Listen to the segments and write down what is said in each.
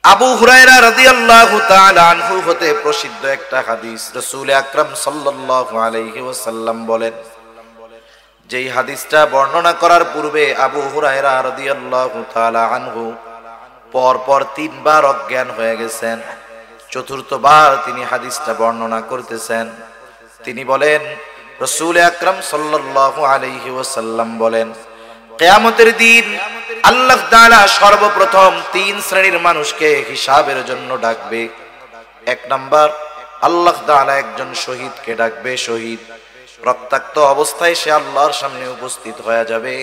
আবু হুরায়রা রাদিয়াল্লাহু তাআলা আনহু হতে প্রসিদ্ধ একটা হাদিস, রাসূল আকরাম সাল্লাল্লাহু আলাইহি ওয়াসাল্লাম বলেন, যেই হাদিসটা বর্ণনা করার পূর্বে আবু হুরায়রা রাদিয়াল্লাহু তাআলা আনহু পরপর 3 বার অজ্ঞান হয়ে গেছেন। চতুর্থবার তিনি হাদিসটা বর্ণনা করতেছেন। তিনি বলেন, রাসূল আকরাম সাল্লাল্লাহু আলাইহি ওয়াসাল্লাম বলেন, কিয়ামতের দিন আল্লাহ তাআলা সর্বপ্রথম 3 শ্রেণীর মানুষকে হিসাবের জন্য ডাকবে। 1 নাম্বার, আল্লাহ তাআলা একজন শহীদকে ডাকবে। শহীদ রক্তাক্ত অবস্থায় সে আল্লাহর সামনে উপস্থিত হয়ে যাবে।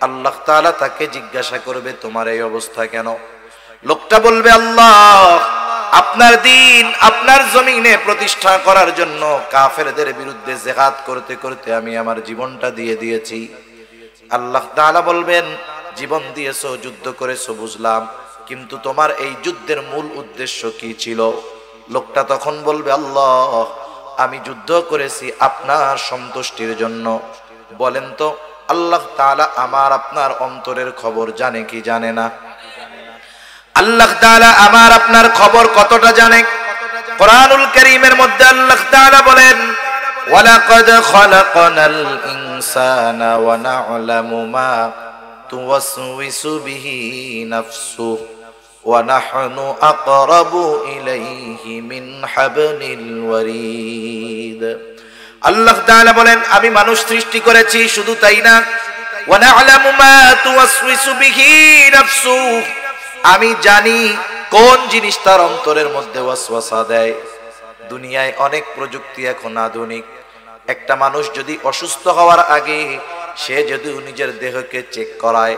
আল্লাহ তাআলা তাকে জিজ্ঞাসা করবে, তোমার এই অবস্থা কেন? লোকটা বলবে, আল্লাহ, আপনার দ্বীন আপনার জমিনে প্রতিষ্ঠা করার জন্য কাফেরদের বিরুদ্ধে জিহাদ করতে করতে আমি আমার জীবনটা দিয়ে দিয়েছি। আল্লাহ তাআলা বলবেন, জীবন দিয়েছো, যুদ্ধ করেছো বুঝলাম, কিন্তু তোমার এই যুদ্ধের মূল উদ্দেশ্য কি ছিল? লোকটা তখন বলবে, আল্লাহ, আমি যুদ্ধ করেছি আপনার সন্তুষ্টির জন্য। বলেন তো, আল্লাহ তাআলা আমার আপনার অন্তরের খবর জানে কি জানে না? আল্লাহ তাআলা আমার আপনার খবর কতটা জানে? কোরআনুল কারীমের মধ্যে আল্লাহ তাআলা বলেন, ওয়ালাকাদ খালাকনাল ইনসানা ওয়া না'লামু মা তুওয়াসওয়িসু বিহি নাফসুহু ওয়া নাহনু আকরাবু ইলাইহি মিন হাবলিল ওয়ারিদ। আল্লাহ তাআলা বলেন, আমি মানুষ সৃষ্টি করেছি, শুধু তাই না, ওয়া না'লামু মা তুওয়াসওয়িসু বিহি নাফসুহু, আমি জানি কোন জিনিস তার অন্তরের মধ্যে ওয়াসওয়াসা দেয়। দুনিয়ায় অনেক প্রযুক্তি এখন আধুনিক। একটা মানুষ যদি অসুস্থ হওয়ার আগে সে যদি নিজের দেহকে চেক করায়,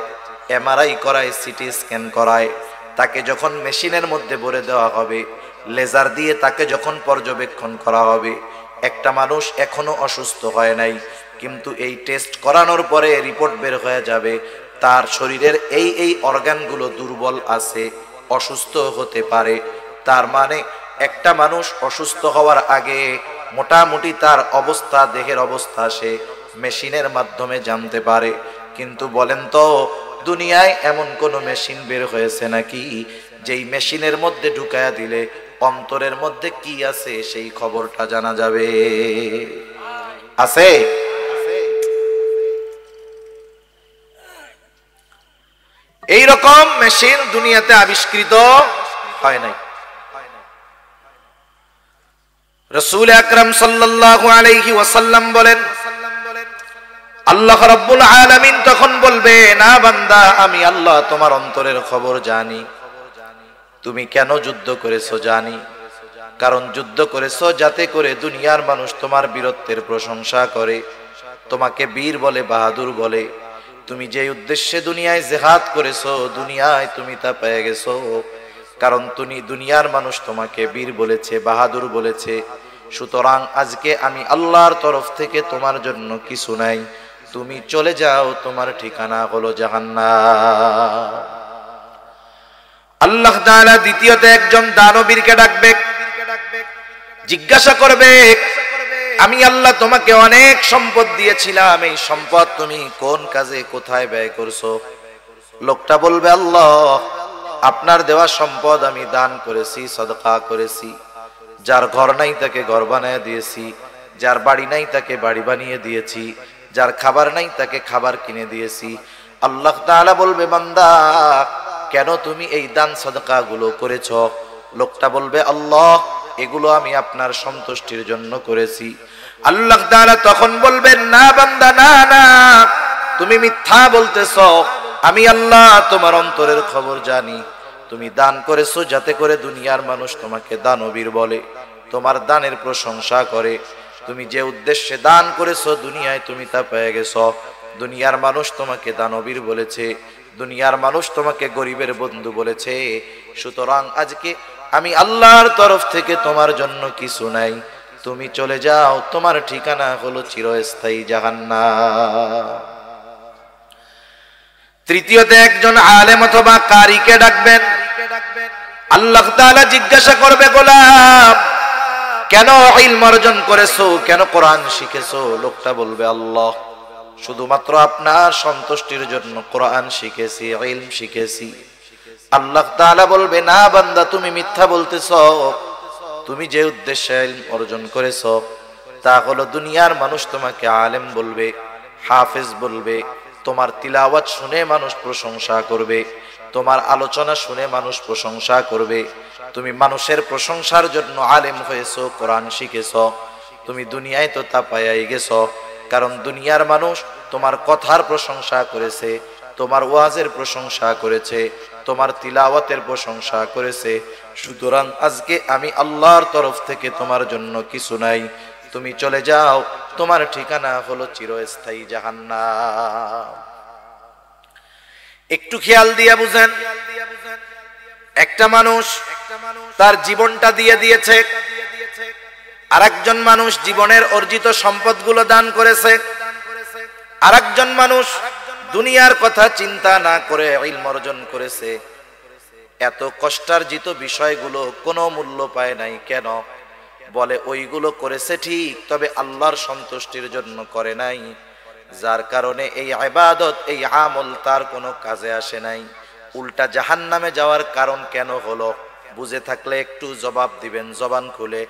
এমআরআই করায়, সিটি স্ক্যান করায়, তাকে যখন মেশিনের মধ্যে ভরে দেওয়া হবে, লেজার দিয়ে তাকে যখন পর্যবেক্ষণ করা হবে, একটা মানুষ এখনো অসুস্থ হয় নাই, কিন্তু এই টেস্ট করানোর পরে রিপোর্ট বের হয়ে যাবে তার শরীরের এই অর্গানগুলো দুর্বল আছে, অসুস্থ হতে পারে। তার মানে একটা মানুষ অসুস্থ হওয়ার আগে মোটামুটি তার অবস্থা, দেহের অবস্থা সে মেশিনের মাধ্যমে জানতে পারে। কিন্তু বলেন তো, দুনিয়ায় এমন কোন মেশিন বের হয়েছে নাকি যেই মেশিনের মধ্যে ঢুকায়া দিলে অন্তরের মধ্যে কি আছে সেই খবরটা জানা যাবে? আছে? এই রকম মেশিন দুনিয়াতে আবিষ্কৃত হয় নাই। রাসূল আকরাম সাল্লাল্লাহু আলাইহি ওয়াসাল্লাম বলেন, আল্লাহ রাব্বুল আলামিন তখন বলবে, না বান্দা, আমি আল্লাহ তোমার অন্তরের খবর জানি। তুমি কেন যুদ্ধ করেছো জানি। কারণ যুদ্ধ করেছো যাতে করে দুনিয়ার মানুষ তোমার বীরত্বের প্রশংসা করে, তোমাকে বীর বলে, বাহাদুর বলে। তুমি যে উদ্দেশ্যে দুনিয়ায় জিহাদ করেছো, দুনিয়ায় তুমি তা পেয়ে গেছো। কারণ তুমি দুনিয়ার মানুষ তোমাকে বীর বলেছে, বাহাদুর বলেছে। সুতরাং আজকে আমি আল্লাহর তরফ থেকে তোমার জন্য কিছু নাই, তুমি চলে যাও, তোমার ঠিকানা হলো জাহান্নাম। আল্লাহ তাআলা দ্বিতীয়তে একজন দানবীরকে ডাকবে, জিজ্ঞাসা করবে, আমি আল্লাহ তোমাকে অনেক সম্পদ দিয়েছিলাম, এই সম্পদ তুমি কোন কাজে কোথায় ব্যয় করছো? লোকটা বলবে, আল্লাহ, আপনার দেওয়া সম্পদ আমি দান করেছি, সদকা করেছি। যার ঘর নাই তাকে ঘর বানিয়ে দিয়েছি, যার বাড়ি নাই তাকে বাড়ি বানিয়ে দিয়েছি, যার খাবার নাই তাকে খাবার কিনে দিয়েছি। আল্লাহ তাআলা বলবে, বান্দা, কেন তুমি এই দান সদকা গুলো করেছো? লোকটা বলবে, আল্লাহ, এগুলো আমি আপনার সন্তুষ্টির জন্য করেছি। আল্লাহ তাআলা তখন বলবেন, না বান্দা, না না, তুমি মিথ্যা বলতেছো। আমি আল্লাহ তোমার অন্তরের খবর জানি। তুমি দান করেছো যাতে করে দুনিয়ার মানুষ তোমাকে দানবীর বলে, তোমার দানের প্রশংসা করে। তুমি যে উদ্দেশ্যে দান করেছো দুনিয়ায় তুমি তা পেয়ে গেছো। দুনিয়ার মানুষ তোমাকে দানবীর বলেছে, দুনিয়ার মানুষ তোমাকে গরিবের বন্ধু বলেছে। সুতরাং আজকে আমি আল্লাহর তরফ থেকে তোমার জন্য কিছু নাই, তুমি চলে যাও, তোমার ঠিকানা হলো চিরস্থায়ী জাহান্নাম। তৃতীয়তে একজন আলেম অথবা কারীকে ডাকবেন। আল্লাহ তাআলা জিজ্ঞাসা করবে, গোলাম, কেন ইলম অর্জন করেছো, কেন কোরআন শিখেছো? লোকটা বলবে, আল্লাহ, শুধুমাত্র আপনার সন্তুষ্টির জন্য কোরআন শিখেছি, ইলম শিখেছি। আল্লাহ তাআলা বলবে, না বান্দা তুমি মিথ্যা বলতেছো। তুমি যে উদ্দেশ্যে ইলম অর্জন করেছো তা হলো দুনিয়ার মানুষ তোমাকে আলেম বলবে, হাফেজ বলবে, তোমার তিলাওয়াত শুনে মানুষ প্রশংসা করবে, তোমার আলোচনা শুনে মানুষ প্রশংসা করবে। তুমি মানুষের প্রশংসার জন্য আলেম হয়েছো, কোরআন শিখেছো। তুমি দুনিয়ায় তো তা পাইয়াই গেছো, কারণ দুনিয়ার মানুষ তোমার কথার প্রশংসা করেছে, তোমার ওয়াজের প্রশংসা করেছে, তোমার তিলাওয়াতের প্রশংসা করেছে। সুতরাং আজকে আমি আল্লাহর তরফ থেকে তোমার জন্য কিছু নাই, তুমি চলে যাও, তোমার ঠিকানা হলো চিরস্থায়ী জাহান্নাম। একটু খেয়াল দিয়ে বুঝেন, একটা মানুষ তার জীবনটা দিয়ে দিয়েছে, আরেকজন মানুষ জীবনের অর্জিত সম্পদগুলো দান করেছে, আরেকজন মানুষ দুনিয়ার কথা চিন্তা না করে ইলম অর্জন করেছে। এত কষ্টার্জিত বিষয়গুলো কোনো মূল্য পায় নাই কেন? বলে ওইগুলো করেছে ঠিক, তবে আল্লাহর সন্তুষ্টির জন্য করে নাই, যার কারণে এই ইবাদত, এই আমল তার কোনো কাজে আসে নাই। উল্টা জাহান্নামে যাওয়ার কারণ কেন হলো? বুঝে থাকলে একটু জবাব দিবেন জবান খুলে।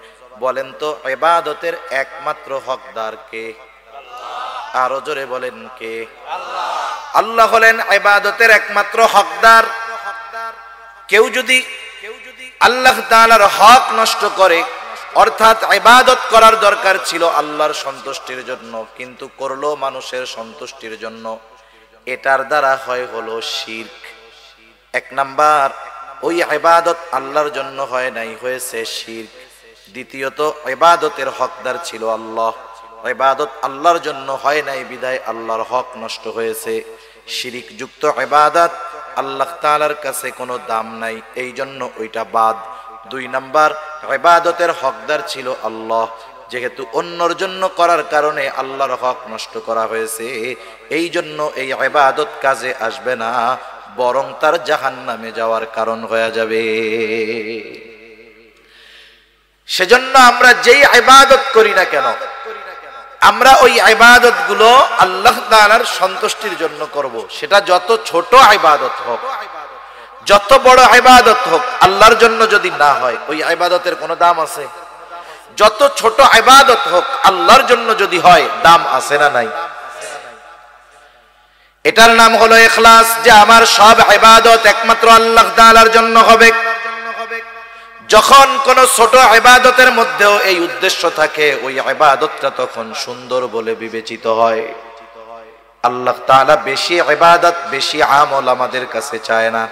বলেন তো, ইবাদতের একমাত্র হকদার কে? আরো জোরে বলেন, কে? আল্লাহ হলেন ইবাদতের একমাত্র হকদার। কেউ যদি আল্লাহ তাআলার হক নষ্ট করে, অর্থাৎ ইবাদত করার দরকার ছিল আল্লাহর সন্তুষ্টির জন্য, কিন্তু করলো মানুষের সন্তুষ্টির জন্য, এটার দ্বারা হয় হলো শিরক। এক নাম্বার, ওই ইবাদত আল্লাহর জন্য হয় নাই, হয়েছে শিরক। দ্বিতীয়ত, ইবাদতের হকদার ছিল আল্লাহ, ইবাদত আল্লাহর জন্য হয় নাই, বিদায় আল্লাহর হক নষ্ট হয়েছে। শিরক যুক্ত ইবাদত আল্লাহ তাআলার কাছে কোনো দাম নাই, এই জন্য ওইটা বাদ। দুই নাম্বার, ইবাদতের হকদার ছিল আল্লাহ, যেহেতু অন্যর জন্য করার কারণে আল্লাহর হক নষ্ট করা হয়েছে, এই জন্য এই ইবাদত কাজে আসবে না, বরং তার জাহান্নামে যাওয়ার কারণ হয়ে যাবে। সেজন্য আমরা যেই ইবাদত করি না কেন, আমরা ওই ইবাদত গুলো আল্লাহ তাআলার সন্তুষ্টির জন্য করব। সেটা যত ছোট ইবাদত হোক, যত বড় ইবাদত হোক, আল্লাহর জন্য যদি না হয় ওই ইবাদতের কোনো দাম আছে? যত ছোট ইবাদত হোক, আল্লাহর জন্য যদি হয়, দাম আছে না নাই? এটার নাম হলো ইখলাস, যে আমার সব ইবাদত একমাত্র আল্লাহ তাআলার জন্য হবে। যখন কোন ছোট ইবাদতের মধ্যেও এই উদ্দেশ্য থাকে, ওই ইবাদতটা তখন সুন্দর বলে বিবেচিত হয়। আল্লাহ তাআলা বেশি ইবাদত, বেশি আমল আমাদের কাছে চায় না।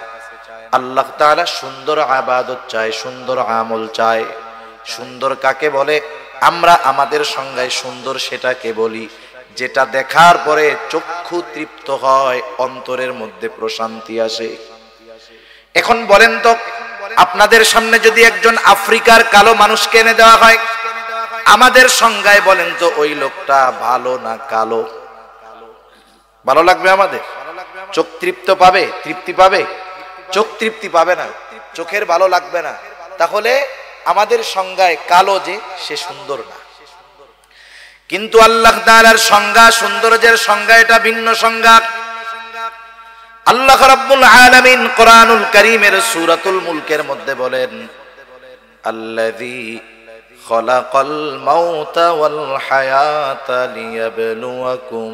আল্লাহ তাআলা সুন্দর ইবাদত চায়, সুন্দর আমল চায়। সুন্দর কাকে বলে? আমরা আমাদের সংজ্ঞায় সুন্দর সেটাকে বলি যেটা দেখার পরে চক্ষু তৃপ্ত হয়, অন্তরের মধ্যে প্রশান্তি আসে। এখন বলেন তো, আপনাদের সামনে যদি একজন আফ্রিকার কালো মানুষকে এনে দেওয়া হয়, আমাদের সংজ্ঞায় বলেন তো ওই লোকটা ভালো না কালো? ভালো লাগবে আমাদের? চোখ তৃপ্ত পাবে? তৃপ্তি পাবে? চোখ তৃপ্তি পাবে না, চোখের ভালো লাগবে না। তাহলে আমাদের সংজ্ঞায় কালো যে, সে সুন্দর না। কিন্তু আল্লাহ তাআলার সংজ্ঞা, সৌন্দর্যের সংজ্ঞা এটা ভিন্ন সংজ্ঞা। আল্লাহ রাব্বুল আলামিন কোরআনুল কারীমের সূরাতুল মুলকের মধ্যে বলেন, আল্লাযী খালাকাল মাউতা ওয়াল হায়াতা লিয়াবলুয়াকুম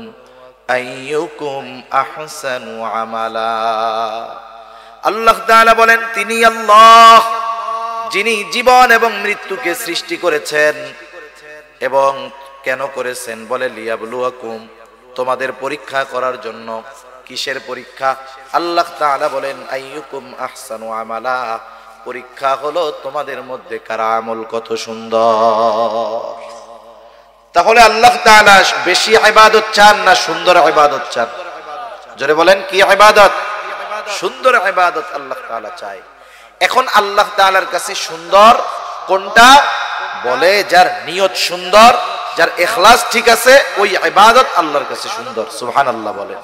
আইয়ুকুম আহসানু আমালা। আল্লাহ তাআলা বলেন, তিনি আল্লাহ যিনি জীবন এবং মৃত্যুকে সৃষ্টি করেছেন। এবং কেন করেছেন? বলে লিয়াবলুয়াকুম, তোমাদের পরীক্ষা করার জন্য। কিসের পরীক্ষা? আল্লাহ তাআলা বলেন আইয়ুকুম আহসানু আমালা, পরীক্ষা হলো তোমাদের মধ্যে কার আমল কত সুন্দর। তাহলে আল্লাহ তাআলা বেশি ইবাদত চান না সুন্দর ইবাদত চান? জোরে বলেন, কি ইবাদত? সুন্দর ইবাদত আল্লাহ তাআলা চায়। এখন আল্লাহ তাআলার কাছে সুন্দর কোনটা? বলে যার নিয়ত সুন্দর, যার ইখলাস ঠিক আছে, ওই ইবাদত আল্লাহর কাছে সুন্দর। সুবহানাল্লাহ বলেন।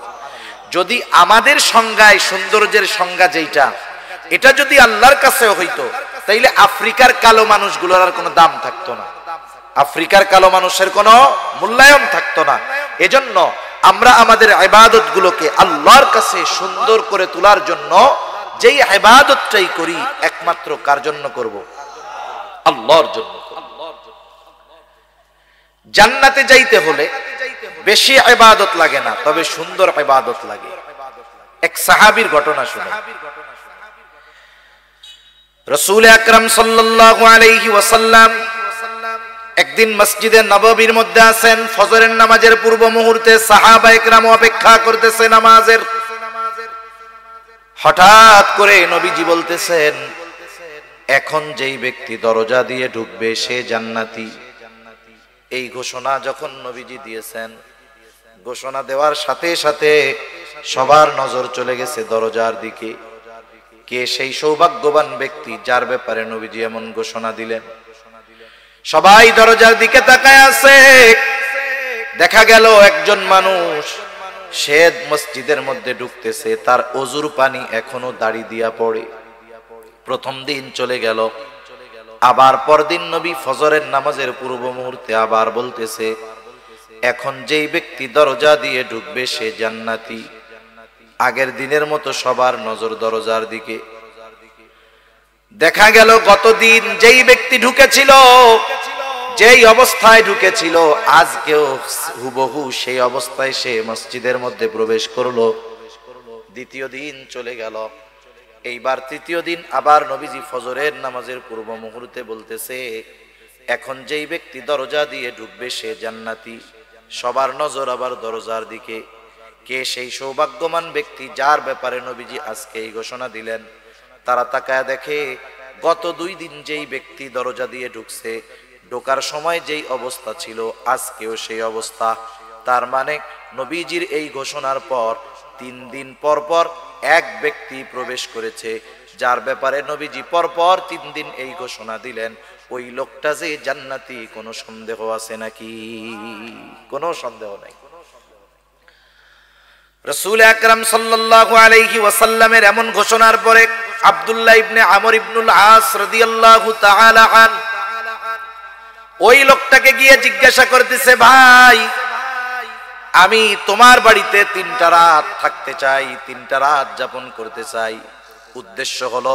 যদি আমাদের সংজ্ঞায় সৌন্দর্যের সংজ্ঞা যেটা, এটা যদি আল্লাহর কাছে হইতো, তাইলে আফ্রিকার কালো মানুষগুলোর আর কোনো দাম থাকতো না, আফ্রিকার কালো মানুষের কোনো মূল্যায়ন থাকতো না। এজন্য আমরা আমাদের ইবাদত গুলোকে আল্লাহর কাছে সুন্দর করে তোলার জন্য যেই ইবাদতটাই করি একমাত্র কার জন্য করব? আল্লাহর জন্য। জান্নাতে যাইতে হলে বেশি ইবাদত লাগে না, তবে সুন্দর ইবাদত লাগে। এক সাহাবীর ঘটনা শুনে। রাসূল আকরাম সাল্লাল্লাহু আলাইহি ওয়াসাল্লাম একদিন মসজিদে নববীর মধ্যে আছেন, ফজরের নামাজের পূর্ব মুহূর্তে সাহাবায়ে কেরাম অপেক্ষা করতেছে নামাজের। হঠাৎ করে নবীজি বলতেছেন, এখন যেই ব্যক্তি দরজা দিয়ে ঢুকবে সে জান্নাতি। এই ঘোষণা যখন নবীজি দিয়েছেন, ঘোষণা দেওয়ার সাথে সাথে সবার নজর চলে গেছে দরজার দিকে। কে সেই সৌভাগ্যবান ব্যক্তি যার ব্যাপারে নবীজি এমন ঘোষণা দিলেন? সবাই দরজার দিকে তাকায় আছে। দেখা গেল একজন মানুষ, সে মসজিদের মধ্যে ঢুকতেছে, তার ওযুর পানি এখনো দাড়ি দিয়া পড়ে। প্রথম দিন চলে গেল, আবার পরদিন নবী ফজরের নামাজের পূর্ব মুহূর্তে আবার বলতেছে, এখন যেই ব্যক্তি দরজা দিয়ে ঢুকবে সে জান্নাতি। আগের দিনের মতো সবার নজর দরজার দিকে। দেখা গেল গতদিন যেই ব্যক্তি ঢুকেছিল, যেই অবস্থায় ঢুকেছিল, আজকেও হুবহু সেই অবস্থায় সে মসজিদের মধ্যে প্রবেশ করলো। দ্বিতীয় দিন চলে গেল, এইবার তৃতীয় দিন আবার নবীজি ফজরের নামাজের পূর্ব মুহূর্তে বলতেছে, এখন যেই ব্যক্তি দরজা দিয়ে ঢুকবে সে জান্নাতি। সবার নজর আবার দরজার দিকে। কে সেই সৌভাগ্যবান ব্যক্তি যার ব্যাপারে নবীজি আজকে এই ঘোষণা দিলেন? তারা তাকায় দেখে, গত 2 দিন যেই ব্যক্তি দরজা দিয়ে ঢুকছে, ঢোকার সময় যেই অবস্থা ছিল আজকেও সেই অবস্থা। তার মানে নবীজির এই ঘোষণার পর 3 দিন পর পর এক ব্যক্তি প্রবেশ করেছে, যার ব্যাপারে নবীজি পরপর 3 দিন এই ঘোষণা দিলেন। ওই লোকটা যে জান্নাতি, কোনো সন্দেহ আছে নাকি? কোনো সন্দেহ নাই। রাসূল আকরাম সাল্লাল্লাহু আলাইহি ওয়াসাল্লামের এমন ঘোষণার পরে আব্দুল্লাহ ইবনে আমর ইবনুল আস রাদিয়াল্লাহু তাআলা আন ওই লোকটাকে গিয়ে জিজ্ঞাসা করতেছে, ভাই আমি তোমার বাড়িতে 3টা রাত থাকতে চাই, 3টা রাত যাপন করতে চাই। উদ্দেশ্য হলো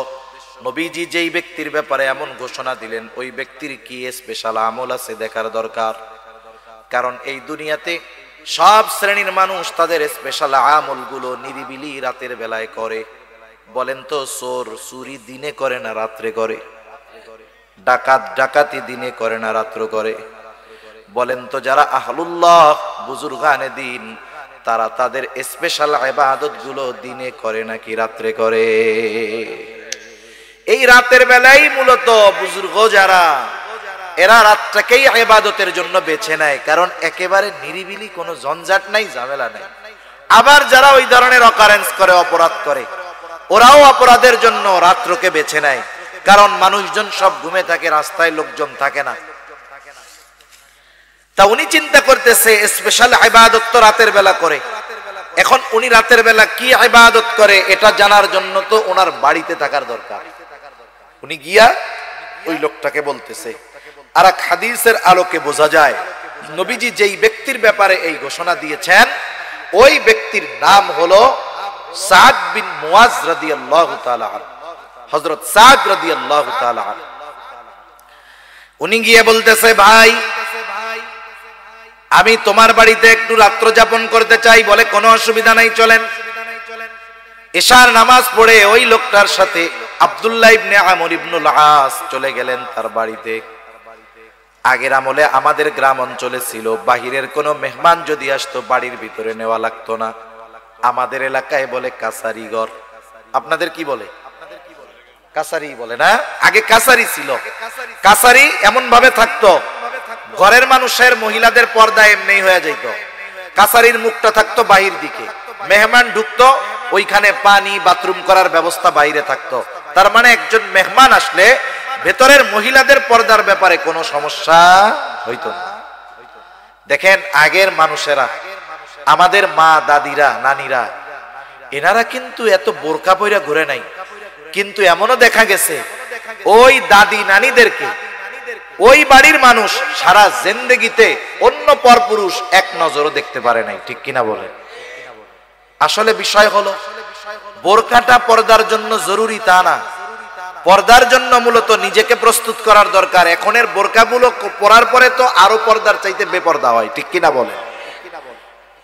নবীজি যেই ব্যক্তির ব্যাপারে এমন ঘোষণা দিলেন ওই ব্যক্তির কি স্পেশাল আমল আছে দেখার দরকার। কারণ এই দুনিয়াতে সব শ্রেণীর মানুষ তাদের স্পেশাল আমলগুলো নিরিবিলি রাতের বেলায় করে। বলেন তো, চোর চুরি দিনে করে না রাত্রে করে? ডাকাত ডাকাতি দিনে করে না রাত্র করে? বলেন তো, যারা আহলুল্লাহ বুজুর্গানে দিন, তারা তাদের স্পেশাল ইবাদত গুলো দিনে করে নাকি রাত্রে করে? এই রাতের বেলায় মূলত বুজুর্গ যারা, এরা রাতটাকেই ইবাদতের জন্য বেছে নেয়, কারণ একেবারে নিরিবিলি, কোনো ঝঞ্ঝাট নাই, ঝামেলা নাই। আবার যারা ওই ধরনের অকারেন্স করে, অপরাধ করে, ওরাও অপরাধের জন্য রাত্রকে বেছে নেয়, কারণ মানুষজন সব ঘুমে থাকে, রাস্তায় লোকজন থাকে না। তা উনি চিন্তা করতেছে স্পেশাল ইবাদত তো রাতের বেলা করে। এখন উনি রাতের বেলা কি ইবাদত করে এটা জানার জন্য তো ওনার বাড়িতে থাকার দরকার। উনি গিয়া ওই লোকটাকে বলতেছে। আর এক হাদিসের আলোকে বোঝা যায় নবীজি যেই ব্যক্তির ব্যাপারে এই ঘোষণা দিয়েছেন ওই ব্যক্তির নাম হলো সাদ বিন মুআজ রাদিয়াল্লাহু তাআলা আনহু, হযরত সাদ রাদিয়াল্লাহু তাআলা আনহু। উনি গিয়ে বলতেছে, ভাই আমি তোমার বাড়িতে একটু রাত্র যাপন করতে চাই। বলে, কোনো অসুবিধা নাই, চলেন। এশার নামাজ পড়ে ওই লোকটার সাথে আব্দুল্লাহ ইবনে আমর ইবনুল আস চলে গেলেন তার বাড়িতে। আগের আমলে আমাদের গ্রাম অঞ্চলে ছিল, বাহিরের কোনো মেহমান যদি আসতো বাড়ির ভিতরে নেওয়া লাগতো না। আমাদের এলাকায় বলে কাছারি ঘর। আপনাদের কি বলে? কাছারি বলে না? আগে কাছারি ছিল। কাছারি এমন ভাবে থাকতো, ঘরের মানুষের মহিলাদের পর্দা এমনি হয়ে যেত। কাছারির মুখটা থাকতো বাহির দিকে, মেহমান ঢুকতো, ওইখানে পানি বাথরুম করার ব্যবস্থা বাইরে থাকতো। তার মানে একজন মেহমান আসলে ভেতরের মহিলাদের পর্দার ব্যাপারে কোনো সমস্যা হইতো না। দেখেন আগের মানুষেরা, আমাদের মা দাদিরা নানিরা, এনারা কিন্তু এত বোরকা পইরা ঘুরে নাই। কিন্তু এমনও দেখা গেছে ওই দাদি নানিদেরকে ওই বাড়ির মানুষ সারা জিন্দেগিতে অন্য পরপুরুষ এক নজরও দেখতে পারে নাই। ঠিক কিনা বলে? আসলে বিষয় হলো বোরকাটা পর্দার জন্য জরুরি তা না, পর্দার জন্য মূলত নিজেকে প্রস্তুত করার দরকার। এখনের বোরকাগুলো পরার পরে তো আরো পর্দার চাইতে বেপর্দা হয়, ঠিক কিনা বলে?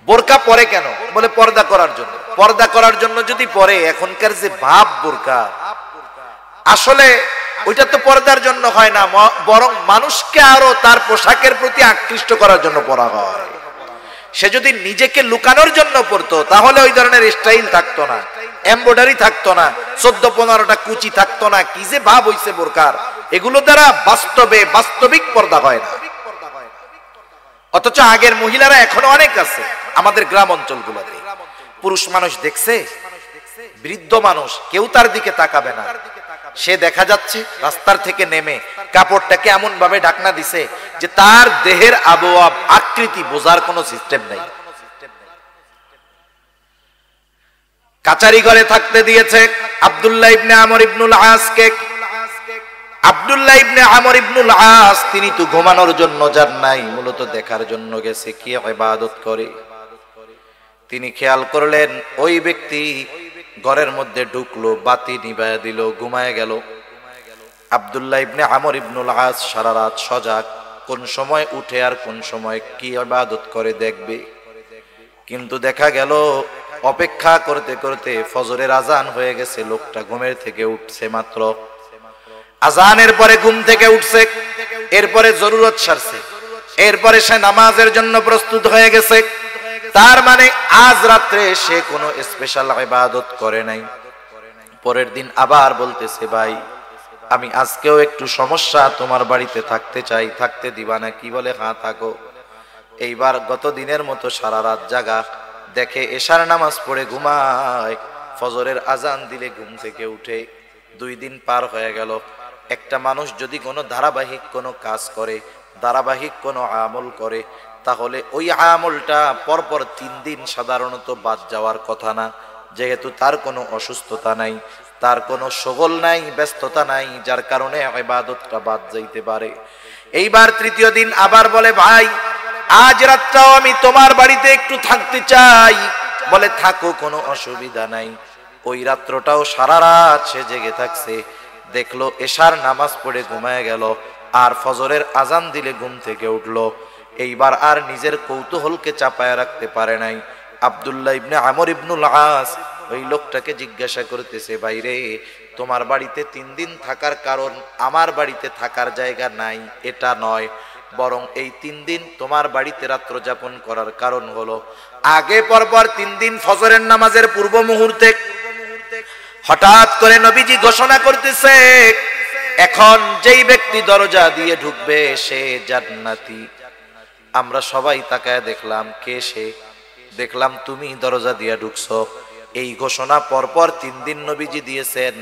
বোরকা পরে কেন? বলে পর্দা করার জন্য। পর্দা করার জন্য যদি পরে, এখনকার যে ভাব বোরকা, আসলে ওইটা তো পর্দার জন্য হয় না, বরং মানুষকে আরো তার পোশাকের প্রতি আকৃষ্ট করার জন্য পরা হয়। সে যদি নিজেকে লুকানোর জন্য পরতো তাহলে ওই ধরনের স্টাইল থাকতো না, এমব্রয়ডারি থাকতো না, 14-15টা কুচি থাকতো না। কি যে ভাব হইছে বোরকার, এগুলো দ্বারা বাস্তবিক পর্দা হয় না। অথচ আগের মহিলারা এখনো অনেক আছে আমাদের গ্রাম অঞ্চলগুলোতে। পুরুষ মানুষ দেখছে, বৃদ্ধ মানুষ, কেউ তার দিকে তাকাবে না। সে দেখা যাচ্ছে রাস্তার থেকে নেমে কাপড়টাকে এমন ভাবে ঢাকনা দিছে যে তার দেহের আবহাওয়া আকৃতি বোঝার কোনো সিস্টেম নেই। কাচারি ঘরে থাকতে দিয়েছে আব্দুল্লাহ ইবনে আমর ইবনুল আসকে। আব্দুল্লাহ ইবনে আমর ইবনুল আস তিনি তো ঘুমানোর জন্য যান নাই, মূলত দেখার জন্য গেছে কি ইবাদত করে। তিনি খেয়াল করলেন ওই ব্যক্তি ঘরের মধ্যে ঢুকলো, বাতি নিভায়া দিল, ঘুমায় গেল। আব্দুল্লাহ ইবনে আমর ইবনুল আস সারা রাত সজাগ, কোন সময় উঠে আর কোন সময় কি ইবাদত করে দেখবে। কিন্তু দেখা গেল অপেক্ষা করতে করতে ফজরের আজান হয়ে গেছে, লোকটা ঘুমের থেকে উঠছে মাত্র। আজানের পরে ঘুম থেকে উঠছে, এরপরে জরুরত সারছে, এরপরে সে নামাজের জন্য প্রস্তুত হয়ে গেছে। তার মানে আজ রাত্রে সে কোনো স্পেশাল ইবাদত করে নাই। পরের দিন আবার বলতেছে, ভাই আমি আজকেও একটু সমস্যা, তোমার বাড়িতে থাকতে চাই, থাকতে দিবা না? কি বলে, হ্যাঁ থাকো। এইবার গত দিনের মতো সারা রাত জাগা, দেখে এশার নামাজ পড়ে ঘুমায়, ফজরের আজান দিলে ঘুম থেকে উঠে। 2 দিন পার হয়ে গেল। একটা মানুষ যদি কোনো ধারাবাহিক কোনো কাজ করে, ধারাবাহিক কোনো আমল করে, তাহলে ওই আমলটা পরপর 3 দিন সাধারণত বাদ যাওয়ার কথা না, যেহেতু তার কোনো অসুস্থতা নাই, তার কোনো শগল নাই, ব্যস্ততা নাই, যার কারণে ইবাদতটা বাদ যাইতে পারে। এইবার 3য় দিন আবার বলে, ভাই আজ রাতটাও আমি তোমার বাড়িতে একটু থাকতে চাই। বলে থাকো, কোনো অসুবিধা নাই। ওই রাত্রটাও সারা রাত সে জেগে থাকছে। দেখলো এশার নামাজ পড়ে ঘুমায় গেল, আর ফজরের আজান দিলে ঘুম থেকে উঠলো। এইবার আর নিজের কৌতূহলকে চাপায় রাখতে পারে নাই। আব্দুল্লাহ ইবনে আমর ইবনুল আস ওই লোকটাকে জিজ্ঞাসা করতেছে, ভাইরে তোমার বাড়িতে 3 দিন থাকার কারণ আমার বাড়িতে থাকার জায়গা নাই এটা নয়, বরং এই 3 দিন তোমার বাড়িতে রাত্র যাপন করার কারণ হলো আগে পরপর 3 দিন ফজরের নামাজের পূর্ব মুহূর্তে হঠাৎ করে নবীজি ঘোষণা করতেছে, এখন যেই ব্যক্তি দরজা দিয়ে ঢুকবে সে জান্নাতি। আমরা সবাই তাকায় দেখলাম, কে সে? দেখলাম তুমি দরজা দিয়ে ঢুকছো। এই ঘোষণা পরপর 3 দিন নবীজি দিয়েছেন,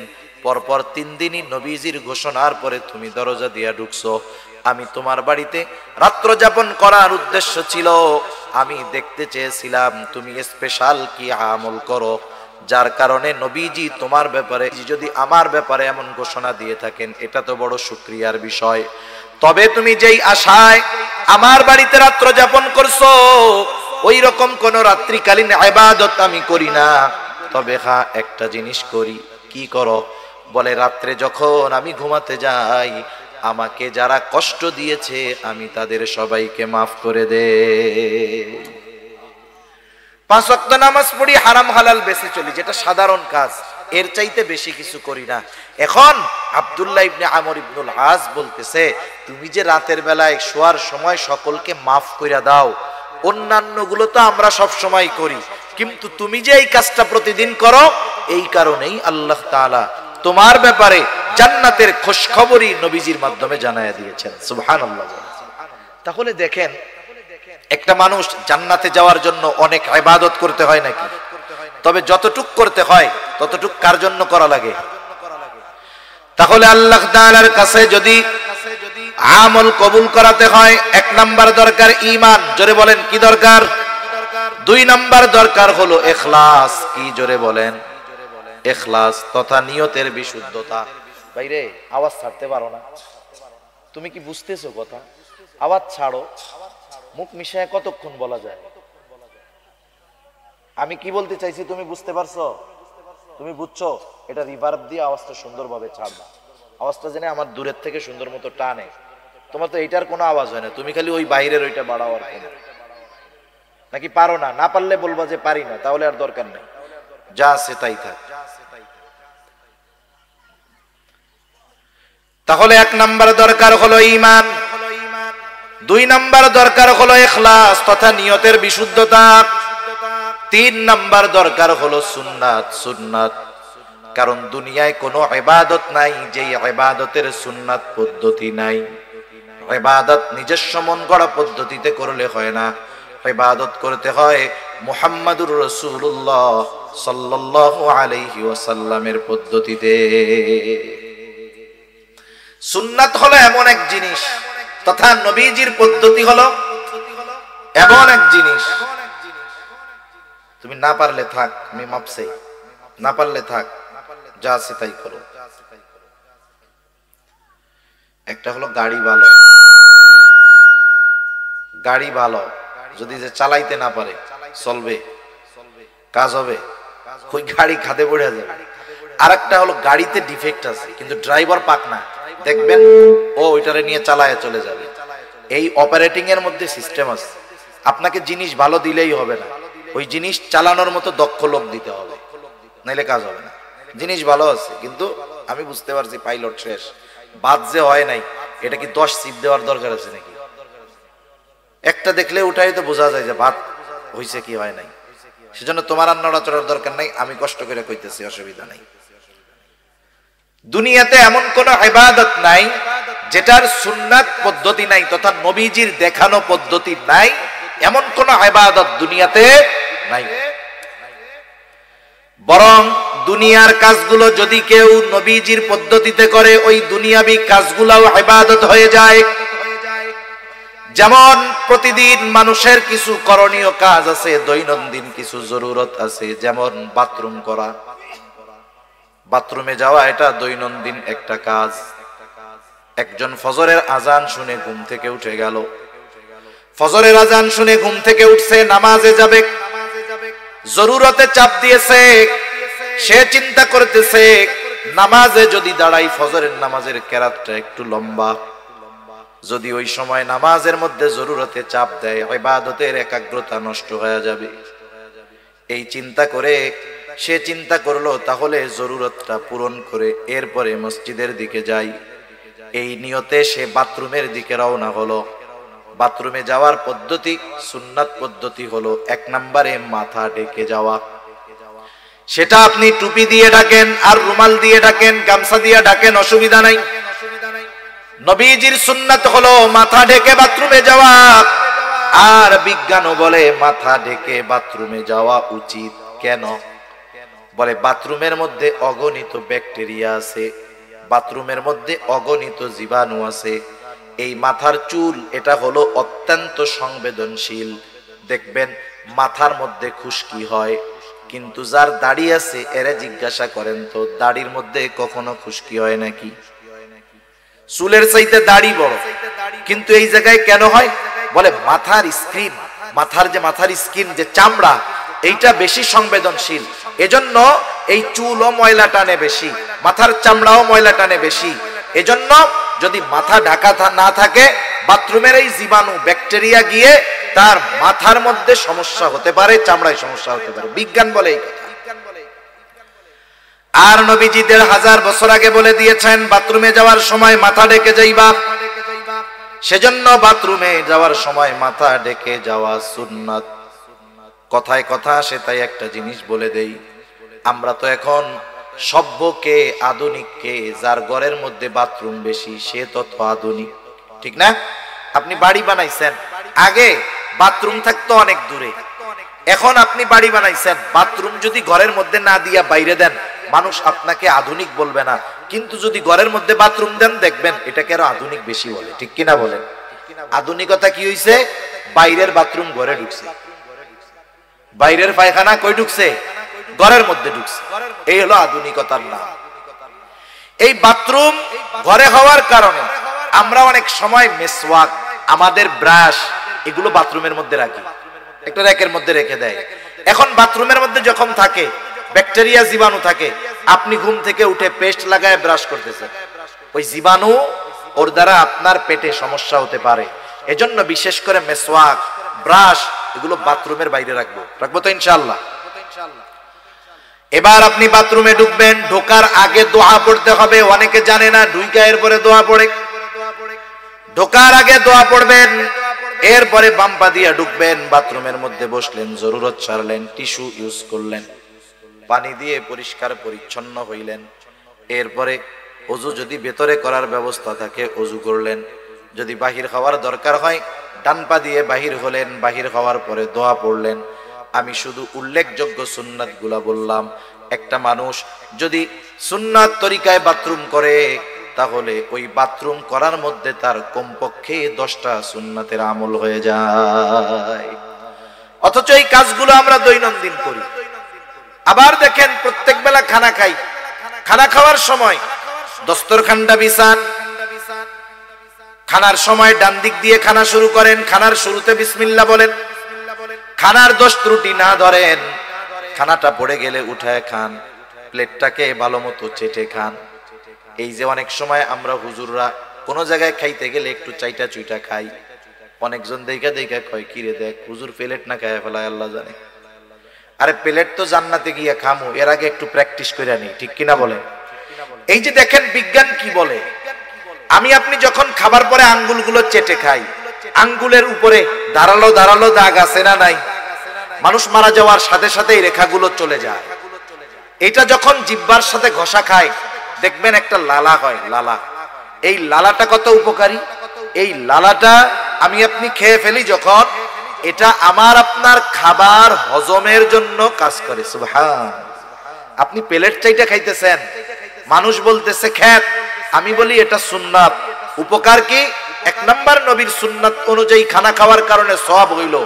পরপর 3 দিনই নবীজির ঘোষণার পরে তুমি দরজা দিয়ে ঢুকছো। আমি তোমার বাড়িতে রাত্র যাপন করার উদ্দেশ্য ছিল, আমি দেখতে চেয়েছিলাম তুমি স্পেশাল কি আমল করো, যার কারণে নবীজি তোমার ব্যাপারে, যদি আমার ব্যাপারে এমন ঘোষণা দিয়ে থাকেন এটা তো বড় শুকরিয়ার বিষয়। তবে তুমি যেই আশায় আমার বাড়িতে রাত্র যাপন করছো, ওই রকম কোন রাত্রিকালীন ইবাদত আমি করি না। তবে হ্যাঁ একটা জিনিস করি। কি করো? বলে রাত্রে যখন আমি ঘুমাতে যাই, আমাকে যারা কষ্ট দিয়েছে আমি তাদের সবাইকে মাফ করে দে। 5 ওয়াক্ত নামাজ পড়ি, হারাম হালাল বেঁচে চলি, যেটা সাধারণ কাজ, এর চাইতে বেশি কিছু করি না। এখন আব্দুল্লাহ ইবনে আমর ইবনুল আস বলতেছে, তুমি যে রাতের বেলায় শোয়ার সময় সকলকে মাফ কইরা দাও, অন্যান্য গুলো তো আমরা সব সময় করি, কিন্তু তুমি যে এই কাজটা প্রতিদিন করো, এই কারণেই আল্লাহ তাআলা তোমার ব্যাপারে জান্নাতের খোঁজখবরই নবীজির মাধ্যমে জানায়া দিয়েছেন। সুবহানাল্লাহ। তাহলে দেখেন, একটা মানুষ জান্নাতে যাওয়ার জন্য অনেক ইবাদত করতে হয় নাকি? তবে যতটুক করতে হয় ততটুক কার জন্য করা লাগে? তাহলে আল্লাহ তাআলার কাছে যদি আমল কবুল করাতে হয়, 1 নাম্বার দরকার ঈমান। জোরে বলেন কি দরকার? 2 নাম্বার দরকার হলো ইখলাস। কি জোরে বলেন? ইখলাস তথা নিয়তের বিশুদ্ধতা। ভাইরে আওয়াজ ছাড়তে পারো না? তুমি কি বুঝতেছো কথা? আওয়াজ ছাড়ো। মুখ মিশায় কতক্ষণ বলা যায়? আমি কি বলতে চাইছি তুমি বুঝতে পারছো? তুমি বুঝছো, এটা রিভার্ব দিয়ে আওয়াজটা সুন্দরভাবে ছাড়বা, আওয়াজটা জেনে আমার দূরের থেকে সুন্দর মতো টানে। তোমার তো এইটার কোনো আওয়াজ হয় না, তুমি খালি ওই বাইরের ওইটা বাড়াও আর কোনো, নাকি পারো না? না পারলে বলবা যে পারি না, তাহলে আর দরকার নেই, যা আছে তাই থাক। তাহলে 1 নাম্বার দরকার হলো ঈমান, 2 নাম্বার দরকার হলো ইখলাস তথা নিয়তের বিশুদ্ধতা, 3 নাম্বার দরকার হলো সুন্নাত। সুন্নাত কারণ দুনিয়ায় কোনো ইবাদত নাই যেই ইবাদতের সুন্নাত পদ্ধতি নাই। ইবাদত নিজস্ব মন গড়া পদ্ধতিতে করলে হয় না, ইবাদত করতে হয় মুহাম্মাদুর রাসূলুল্লাহ সাল্লাল্লাহু আলাইহি ওয়াসাল্লামের পদ্ধতিতে। সুন্নাত হলো এমন এক জিনিস তথা নবীজির পদ্ধতি হলো এমন এক জিনিস, তুমি না পারলে থাক, আমি মাপছে, না পারলে থাক, যা আছে তাই করো। একটা হলো গাড়ি ভালো, গাড়ি ভালো যদি যে চালাইতে না পারে চলবে, কাজ হবে, ওই গাড়ি খাদে পড়ে যাবে। আর একটা হলো গাড়িতে ডিফেক্ট আছে কিন্তু ড্রাইভার পাক না, দেখবেন ও ওইটারে নিয়ে চালায় চলে যাবে। এই অপারেটিং এর মধ্যে সিস্টেম আছে, আপনাকে জিনিস ভালো দিলেই হবে না, ওই জিনিস চালানোর মতো দক্ষ লোক দিতে হবে, নাইলে কাজ হবে না। জিনিস ভালো আছে কিন্তু আমি বুঝতে পারছি পাইলট শেষ, বাদ যে হয় নাই, এটা কি 10 সিপ দেওয়ার দরকার আছে নাকি? একটা দেখলে ওটাই তো বোঝা যায় যে বাদ হইছে কি হয় নাই। সেজন্য তোমার আর নড়াচড়ার দরকার নাই, আমি কষ্ট করে কইতেছি, অসুবিধা নাই। দুনিয়াতে এমন কোন ইবাদত নাই যেটার সুন্নাত পদ্ধতি নাই তথা নবীজির দেখানো পদ্ধতি নাই, এমন কোন ইবাদত দুনিয়াতে নাই। বরং দুনিয়ার কাজগুলো যদি কেউ নবীজির পদ্ধতিতে করে, ওই দুনিয়াবি কাজগুলোও ইবাদত হয়ে যায়। যেমন প্রতিদিন মানুষের কিছু করণীয় কাজ আছে, দৈনন্দিন কিছু জরুরত আছে, যেমন বাথরুম করা, বাথরুমে যাওয়া, এটা দৈনন্দিন একটা কাজ। একজন ফজরের আজান শুনে ঘুম থেকে উঠে গেল, ফজরের আজান শুনে ঘুম থেকে উঠছে, নামাজে যাবে, জরুরতে চাপ দিয়েছে, সে চিন্তা করতেছে নামাজে যদি দাঁড়াই, ফজরের নামাজের কেরাতটা একটু লম্বা, যদি ওই সময় নামাজের মধ্যে জরুরতে চাপ দেয়, ইবাদতের একাগ্রতা নষ্ট হয়ে যাবে। এই চিন্তা করে সে চিন্তা করলো তাহলে জরুরতটা পূরণ করে এরপরে মসজিদের দিকে যাই। এই নিয়তে সে বাথরুমের দিকে রওনা হলো। বাথরুমে যাওয়ার পদ্ধতি, সুন্নাত পদ্ধতি হলো 1 নম্বরে মাথা ঢেকে যাওয়া। সেটা আপনি টুপি দিয়ে ঢাকেন আর রুমাল দিয়ে ঢাকেন, গামছা দিয়ে ঢাকেন, অসুবিধা নাই। নবীজির সুন্নাত হলো মাথা ঢেকে বাথরুমে যাওয়া। আর বিজ্ঞানও বলে মাথা ঢেকে বাথরুমে যাওয়া উচিত। কেন? বলে বাথরুমের মধ্যে অগণিত ব্যাকটেরিয়া আছে, বাথরুমের মধ্যে অগণিত জীবাণু আছে। এই মাথার চুল এটা হলো অত্যন্ত সংবেদনশীল। দেখবেন মাথার মধ্যে খুশকি হয়, কিন্তু যার দাড়ি আছে এরা জিজ্ঞাসা করেন তো দাড়ির মধ্যে কখনো খুশকি হয় নাকি? চুলের চাইতে দাড়ি বড়, কিন্তু এই জায়গায় কেন হয়? বলে মাথার স্কিন, মাথার স্কিন যে চামড়া, এইটা বেশি সংবেদনশীল। এজন্য এই চুলও ময়লা টানে বেশি, মাথার চামড়াও ময়লা টানে বেশি। এজন্য যদি মাথা ঢাকা না থাকে, বাথরুমের এই জীবাণু ব্যাকটেরিয়া গিয়ে তার মাথার মধ্যে সমস্যা হতে পারে, চামড়ায় সমস্যা হতে পারে। বিজ্ঞান বলে এই কথা। আর নবীজি 1000 বছর আগে বলে দিয়েছেন বাথরুমে যাওয়ার সময় মাথা ঢেকে যাইবা। সেজন্য বাথরুমে যাওয়ার সময় মাথা ঢেকে যাওয়া সুন্নাত। কথায় কথা আসে তাই একটা জিনিস বলে দেই, আমরা তো এখন সভ্যকে আধুনিককে, যার ঘরের মধ্যে বাথরুম বেশি সে তত আধুনিক, ঠিক না? আপনি বাড়ি বানাইছেন, আগে বাথরুম থাকতো অনেক দূরে, এখন আপনি বাড়ি বানাইছেন, বাথরুম যদি ঘরের মধ্যে না দিয়া বাইরে দেন, মানুষ আপনাকে আধুনিক বলবে না। কিন্তু যদি ঘরের মধ্যে বাথরুম দেন, দেখবেন এটাকে আরো আধুনিক বেশি বলে, ঠিক কিনা বলেন? আধুনিকতা কি হইছে? বাইরের বাথরুম ঘরে ঢুকছে, বাইরের পায়খানা কই ঢুকছে? ঘরের মধ্যে ঢুকছে। এই হলো আধুনিকতার নাম। এই বাথরুম ঘরে হওয়ার কারণে আমরা অনেক সময় মেসওয়াক, আমাদের ব্রাশ, এগুলো বাথরুমের মধ্যে রাখি, একটা র্যাকের মধ্যে রেখে দেয়। এখন বাথরুমের মধ্যে যখন থাকে, ব্যাকটেরিয়া জীবাণু থাকে। আপনি ঘুম থেকে উঠে পেস্ট লাগায় ব্রাশ করতেছেন, ওই জীবাণু ওর দ্বারা আপনার পেটে সমস্যা হতে পারে। এজন্য বিশেষ করে মেসওয়াক, ব্রাশ এগুলো বাথরুমের বাইরে রাখবো তো ইনশাআল্লাহ। এবার আপনি বাথরুমে ঢুকবেন, ঢোকার আগে দোয়া পড়তে হবে। অনেকে জানে না, ঢুইকা এরপরে দোয়া পড়ে। ঢোকার আগে দোয়া পড়বেন, এরপরে বাম পা দিয়ে ঢুকবেন, বাথরুমের মধ্যে বসলেন, জরুরত সারলেন, টিস্যু ইউজ করলেন, পানি দিয়ে পরিষ্কার পরিচ্ছন্ন হইলেন। এরপরে ওযু যদি ভেতরে করার ব্যবস্থা থাকে ওযু করলেন। যদি বাহির হওয়ার দরকার হয় ডান পা দিয়ে বাহির হলেন, বাহির হওয়ার পরে দোয়া পড়লেন। আমি শুধু উল্লেখযোগ্য সুন্নাতগুলা বললাম। একটা মানুষ যদি সুন্নাত তরিকায় বাথরুম করে তাহলে ওই বাথরুম করার মধ্যে তার কমপক্ষে 10টা সুন্নাতের আমল হয়ে যায়। অথচ এই কাজগুলো আমরা দৈনন্দিন করি। আবার দেখেন, প্রত্যেক বেলা খানা খাই, খানা খাওয়ার সময় দস্তরখানটা বিছান, খানার সময় ডান দিক দিয়ে খানা শুরু করেন, খানার শুরুতে বিসমিল্লাহ বলেন, খানার দোষ ত্রুটি না ধরেন, খানাটা পড়ে গেলে উঠায় খান, প্লেটটাকে ভালো মতো চেটে খান। এই যে অনেক সময় আমরা হুজুররা কোন জায়গায় খাইতে গেলে একটু চাইটা চুইটা খাই, অনেকজন দেখা কয় কি রে দেখ হুজুর প্লেট না খায় ফেলায় আল্লাহ জানে। আরে প্লেট তো জান্নাতে গিয়ে খামু, এর আগে একটু প্র্যাকটিস করে নি, ঠিক কিনা বলে? এই যে দেখেন বিজ্ঞান কি বলে, আমি আপনি যখন খাবার পরে আঙ্গুলগুলো চেটে খাই, আঙ্গুলের উপরে ধারালো ধারালো দাগ আছে না নাই? মানুষ মারা যাওয়ার সাথে সাথে এই রেখাগুলো চলে যায়। এটা যখন জিহ্বার সাথে ঘষা খায় দেখবেন একটা লালা হয়, লালা। এই লালাটা কত উপকারী! এই লালাটা আমি আপনি খেয়ে ফেলি যখন, এটা আমার আপনার খাবার হজমের জন্য কাজ করে। সুবহান। আপনি প্লেট চাইটা খাইতেছেন, মানুষ বলতেছে খ্যাত, আমি বলি এটা সুন্নাত। উপকার কি? 1 নাম্বার নবীর সুন্নাত অনুযায়ী খানা খাওয়ার কারণে সওয়াব হইল।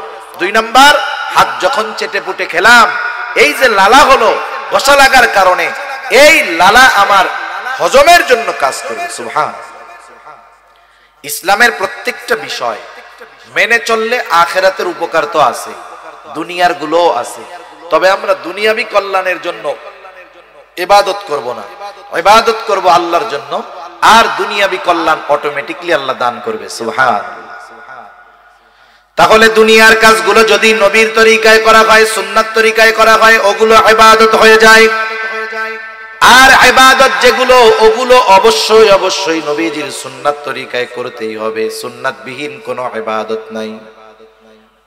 2 নাম্বার, হাত যখন চেটে পুটে খেলাম, এই যে লালা হলো ঘষা লাগার কারণে, এই লালা আমার হজমের জন্য কাজ করবে। সুবহান। ইসলামের প্রত্যেকটা বিষয় মেনে চললে আখিরাতের উপকার তো আছে, দুনিয়ার গুলোও আছে। তবে আমরা দুনিয়াবি কল্যাণের জন্য ইবাদত করব না, ইবাদত করব আল্লাহর জন্য, আর দুনিয়াবি কল্যাণ অটোমেটিক্যালি আল্লাহ দান করবে। সুবহান। তাহলে দুনিয়ার কাজগুলো যদি নবীর তরিকায় করা হয়, সুন্নাত তরিকায় করা হয়, ওগুলো ইবাদত হয়ে যায়। আর ইবাদত যেগুলো, ওগুলো অবশ্যই অবশ্যই নবীজির সুন্নাত তরিকায় করতেই হবে। সুন্নাত বিহীন কোনো ইবাদত নাই।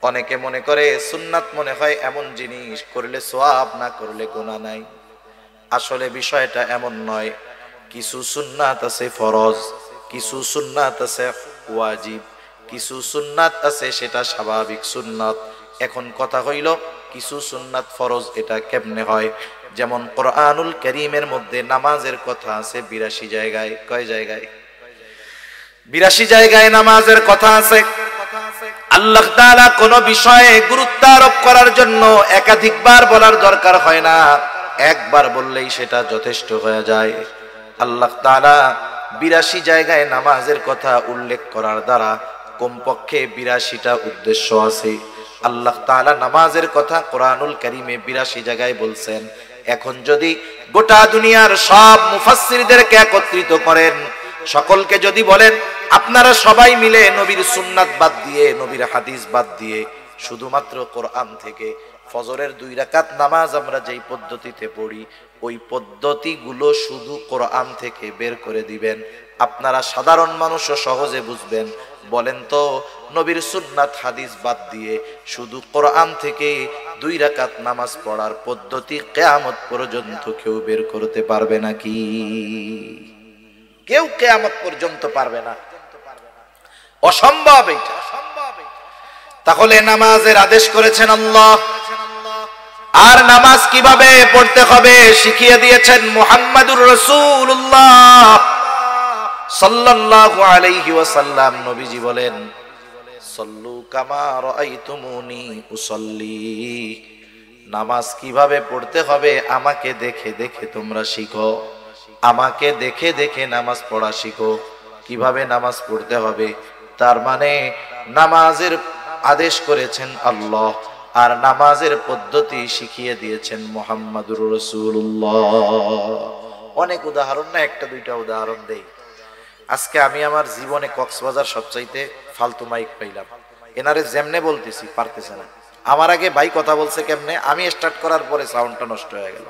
অনেকে মনে করে সুন্নাত মনে হয় এমন জিনিস, করলে সওয়াব না করলে গুনাহ নাই। আসলে বিষয়টা এমন নয়। কিছু সুন্নাত আছে ফরজ, কিছু সুন্নাত আছে ওয়াজিব, কিছু সুন্নাত আছে সেটা স্বাভাবিক সুন্নাত। এখন কথা হইল কিছু সুন্নাত ফরজ, এটা কেমনে হয়? যেমন কোরআনুল কারীমের মধ্যে নামাজের কথা আছে 82 জায়গায়। কয় জায়গায়? 82 জায়গায় নামাজের কথা আছে। আল্লাহ তাআলা কোন বিষয়ে গুরুত্ব আরোপ করার জন্য একাধিকবার বলার দরকার হয় না, একবার বললেই সেটা যথেষ্ট হয়ে যায়। আল্লাহ তাআলা 82 জায়গায় নামাজের কথা উল্লেখ করার দ্বারা কমপক্ষে 82টা উদ্দেশ্য আছে। আল্লাহ তাআলা নামাজের কথা কোরআনুল কারীমে 82 জায়গায় বলছেন। এখন যদি গোটা দুনিয়ার সব মুফাসসিরদেরকে একত্রিত করেন, সকলকে যদি বলেন আপনারা সবাই মিলে নবীর সুন্নাত বাদ দিয়ে, নবীর হাদিস বাদ দিয়ে, শুধুমাত্র কোরআন থেকে ফজরের 2 রাকাত নামাজ আমরা যেই পদ্ধতিতে পড়ি, ওই পদ্ধতিগুলো শুধু কোরআন থেকে বের করে দিবেন, আপনারা সাধারণ মানুষও সহজে বুঝবেন। বলেন তো, নবীর সুন্নাত হাদিস বাদ দিয়ে শুধু কোরআন থেকে 2 রাকাত নামাজ পড়ার পদ্ধতি কিয়ামত পর্যন্ত কেউ বের করতে পারবে নাকি? কেউ কিয়ামত পর্যন্ত পারবে না, অসম্ভব এটা। তাহলে নামাজের আদেশ করেছেন আল্লাহ, আর নামাজ কিভাবে পড়তে হবে শিখিয়ে দিয়েছেন মুহাম্মাদুর রাসূলুল্লাহ সাল্লাল্লাহু আলাইহি ওয়াসাল্লাম। নবীজি বলেন, সল্লু কামা রাআইতুমুনি উসাল্লি। নামাজ কিভাবে পড়তে হবে আমাকে দেখে দেখে তোমরা শিখো, আমাকে দেখে দেখে নামাজ পড়া শিখো। কিভাবে নামাজ পড়তে হবে, তার মানে নামাজের আদেশ করেছেন আল্লাহ, আর নামাজের পদ্ধতি শিখিয়ে দিয়েছেন মুহাম্মাদুর রাসূলুল্লাহ। অনেক উদাহরণ না, একটা দুইটা উদাহরণ দেই। আজকে আমি আমার জীবনে কক্সবাজার সবচাইতে ফালতু মাইক পাইলাম, এনারে যেমনে বলতেছি পারতেছে না। আমার আগে ভাই কথা বলছে কেমনে, আমি স্টার্ট করার পরে সাউন্ডটা নষ্ট হয়ে গেল,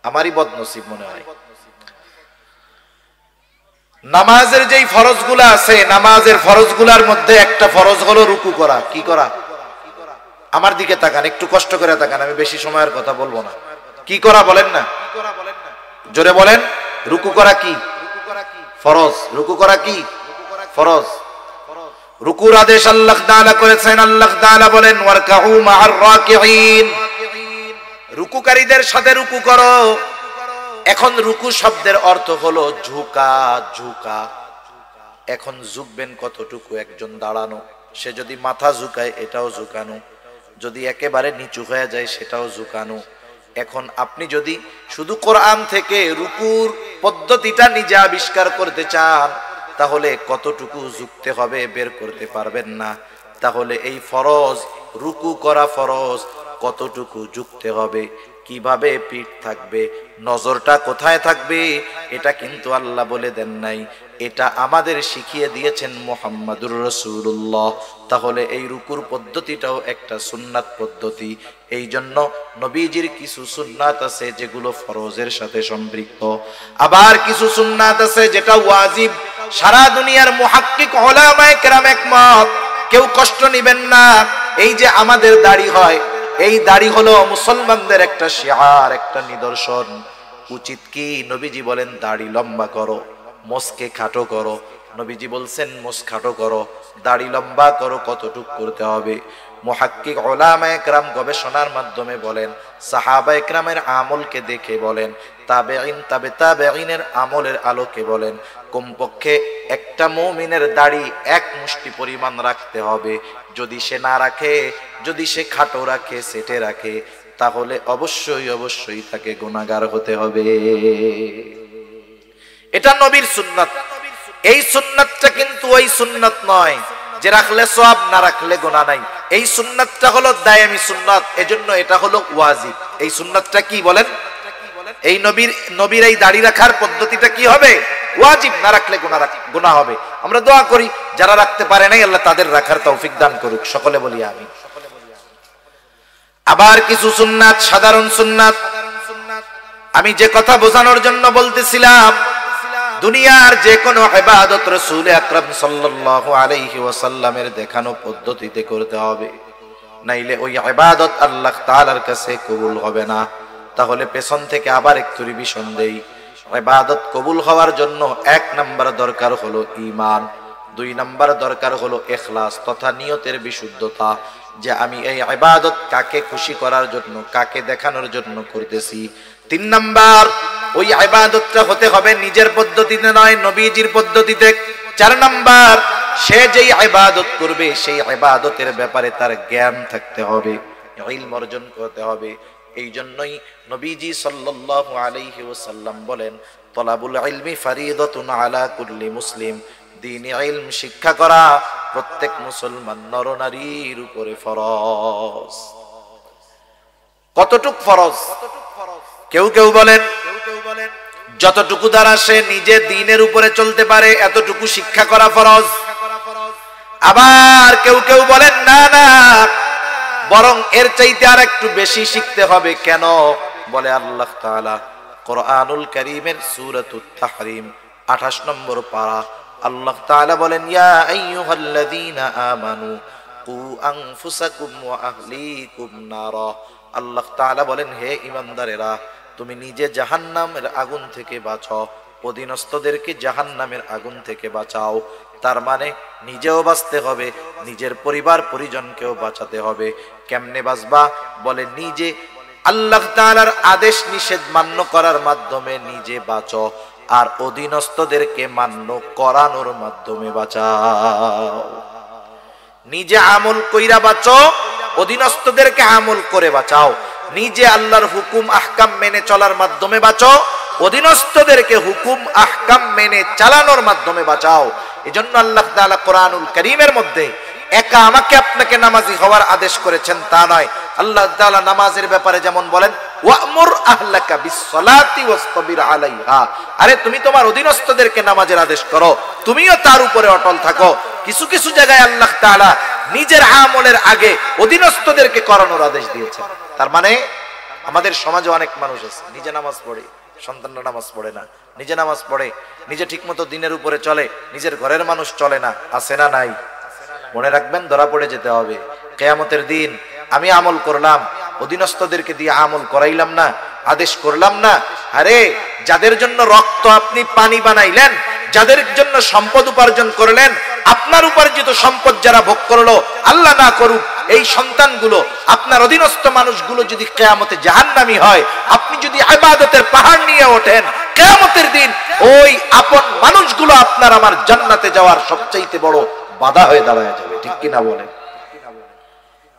আমারই বদনসিব মনে হয়। নামাজের যেই ফরজগুলো আছে, নামাজের ফরজগুলোর মধ্যে একটা ফরজ হলো রুকু করা। কি করা? আমার দিকে তাকান, একটু কষ্ট করে তাকান, আমি বেশি সময়ের কথা বলবো না। কি করা বলেন না, জোরে বলেন। রুকু করা কি ফরজ? রুকু করা কি ফরজ? রুকুর আদেশ আল্লাহ তাআলা করেছেন। আল্লাহ তাআলা বলেন ওয়ারকাউ মা'আর রাকিঈন, রুকুকারীদের সাথে রুকু করো। এখন রুকু শব্দের অর্থ হলো ঝুঁকা, ঝুঁকা। এখন ঝুঁকবেন কতটুকু? একজন দাঁড়ানো, সে যদি মাথা ঝুঁকায় এটাও ঝুঁকানো, যদি একেবারে নিচু হয়ে যায় সেটাও ঝুঁকানো। এখন আপনি যদি শুধু কোরআন থেকে রুকুর পদ্ধতিটা নিজে আবিষ্কার করতে চান, তাহলে কতটুকু ঝুঁকতে হবে বের করতে পারবেন না। তাহলে এই ফরজ, রুকু করা ফরজ, কতটুকু ঝুঁকতে হবে, কিভাবে পিঠ থাকবে, নজরটা কোথায় থাকবে, এটা কিন্তু আল্লাহ বলে দেন নাই, এটা আমাদের শিখিয়ে দিয়েছেন মুহাম্মাদুর রাসূলুল্লাহ। তাহলে এই রুকুর পদ্ধতিটাও একটা সুন্নাত পদ্ধতি। এই জন্য নবীজির কিছু সুন্নাত আছে যেগুলো ফরজের সাথে সম্পৃক্ত, আবার কিছু সুন্নাত আছে যেটা ওয়াজিব। সারা দুনিয়ার মুহাক্কিক উলামায়ে কেরাম একমত, কেউ কষ্ট নেবেন না। এই যে আমাদের দাড়ি হয়, এই দাড়ি হলো মুসলমানদের একটা শিআর, একটা নিদর্শন। উচিত কি? নবীজি বলেন দাড়ি লম্বা করো, মোছকে খাটো করো। নবীজি বলছেন মোছ খাটো করো, দাড়ি লম্বা করো। কতটুক করতে হবে? মুহাক্কিক উলামায়ে কেরাম গবেষণার মাধ্যমে বলেন, সাহাবায়ে কেরামের আমলকে দেখে বলেন, তাবেঈন, তাবে তাবেঈনের আমলের আলোকে বলেন, কমপক্ষে একটা মুমিনের দাড়ি এক মুষ্টি পরিমাণ রাখতে হবে। যদি সে না রাখে, যদি সে খাটো রাখে, সেটে রাখে, তাহলে অবশ্যই অবশ্যই তাকে গুনাহগার হতে হবে। এটা নবীর সুন্নাত। এই সুন্নাতটা কিন্তু ওই সুন্নাত নয় যে রাখলে সওয়াব, না রাখলে গুনাহ নাই। এই সুন্নাতটা হলো দায়ামি সুন্নাত, এজন্য এটা হলো ওয়াজিব। এই সুন্নাতটা কি বলেন? এই নবীর এই দাড়ি রাখার পদ্ধতিটা কি হবে? ওয়াজিব, না রাখলে গুনাহ হবে। আমরা দোয়া করি যারা রাখতে পারে নাই আল্লাহ তাদের রাখার তৌফিক দান করুক, সকলে বলি আমিন। আবার কিছু সুন্নাত, সাধারণ সুন্নাত, আমি যে কথা বোঝানোর জন্য বলতেছিলাম, দুনিয়ার যে কোনো ইবাদত রাসূল আকরাম সাল্লাল্লাহু আলাইহি ওয়াসাল্লামের দেখানো পদ্ধতিতে করতে হবে, নাইলে ওই ইবাদত আল্লাহ তাআলার কাছে কবুল হবে না। তাহলে পেছন থেকে আবার একটু রিভিশন দেই। ইবাদত কবুল হওয়ার জন্য 1 নাম্বার দরকার হলো ঈমান, 2 নাম্বার দরকার হলো ইখলাস তথা নিয়তের বিশুদ্ধতা, যে আমি এই ইবাদত কাকে খুশি করার জন্য, কাকে দেখানোর জন্য করতেছি। 3 নাম্বার, ওই ইবাদতটা হতে হবে নিজের পদ্ধতিতে নয়, নবীজির পদ্ধতিতে। 4 নাম্বার, সে যেই ইবাদত করবে সেই ইবাদতের ব্যাপারে তার জ্ঞান থাকতে হবে, ইলম অর্জন করতে হবে। এই জন্যই নবীজি সাল্লাল্লাহু আলাইহি ওয়াসাল্লাম বলেন, তলাবুল ইলমি ফারিদাতুন আলা কুল্লি মুসলিম, দ্বীনি ইলম শিক্ষা করা প্রত্যেক মুসলমান নরনারীর উপরে ফরজ। কতটুক ফরজ? কেউ কেউ বলেন যতটুকু দ্বারা সে নিজে দ্বীনের উপরে চলতে পারে এতটুকু শিক্ষা করা ফরজ। আবার কেউ কেউ বলেন না না, বরং এর চাইতে আর একটু বেশি শিখতে হবে। কেন? বলে আল্লাহ তাআলা কোরআনুল কারীমের সূরাতুত তাহরিম 28 নম্বর পারা, আল্লাহ তাআলা বলেন, ইয়া আইয়ুহাল্লাযীনা আমানু কু আনফুসাকুম ওয়া আহলিকুম নারা। আল্লাহ তাআলা বলেন, হে ঈমানদারেরা, তুমি নিজে জাহান্নামের আগুন থেকে বাঁচাও, অধীনস্থদেরকে জাহান্নামের আগুন থেকে বাঁচাও। তার মানে নিজেও বাঁচতে হবে, নিজের পরিবার পরিজনকেও বাঁচাতে হবে। কেমনে বাঁচবা? বলে নিজে আল্লাহ তাআলার আদেশ নিষেধ মান্য করার মাধ্যমে নিজে বাঁচো, আর অধীনস্থদেরকে মান্য করানোর মাধ্যমে বাঁচাও। নিজে আমল কইরা বাঁচো, অধীনস্থদেরকে আমল করে বাঁচাও। নিজে আল্লাহর হুকুম আহকাম মেনে চলার মাধ্যমে বাঁচো, অধীনস্থদেরকে হুকুম আহকাম মেনে চালানোর মাধ্যমে বাঁচাও। এজন্য আল্লাহ তাআলা কোরআনুল কারীমের মধ্যে একা আমাকে আপনাকে নামাজি হওয়ার আদেশ করেছেন তা নয়। আল্লাহ তাআলা নামাজের ব্যাপারে যেমন বলেন ওয়ামুর আহলাকা বিসসালাতি ওয়াসতাবির আলাইহা, আরে তুমি তোমার অধীনস্থদেরকে নামাজের আদেশ করো, তুমিও তার উপরে অটল থাকো। কিছু কিছু জায়গায় আল্লাহ তাআলা নিজের আমলের আগে অধীনস্থদেরকে করানোর আদেশ দিয়েছেন। তার মানে আমাদের সমাজে অনেক মানুষ আছে নিজে নামাজ পড়ে, সন্তানরা নামাজ পড়ে না, নিজে নামাজ পড়ে, নিজে ঠিকমতো দিনের উপরে চলে, নিজের ঘরের মানুষ চলে না, আছে না নাই? মনে রাখবেন, ধরা পড়ে যেতে হবে কিয়ামতের দিন। আমি আমল করলাম, অধীনস্থদেরকে দিয়ে আমল করাইলাম না, আদেশ করলাম না। আরে যাদের জন্য রক্ত আপনি পানি বানাইলেন, যাদের জন্য সম্পদ উপার্জন করলেন, আপনার উপার্জিত সম্পদ যারা ভোগ করলো, আল্লাহ না করুক এই সন্তানগুলো, আপনার অধীনস্থ মানুষগুলো যদি কিয়ামতে জাহান্নামী হয়, আপনি যদি ইবাদতের পাহাড় নিয়ে ওঠেন, কিয়ামতের দিন ওই আপন মানুষগুলো আপনার আমার জান্নাতে যাওয়ার সবচাইতে বড় বাধা হয়ে দাঁড়ায় যাবে। ঠিক কিনা বলেন?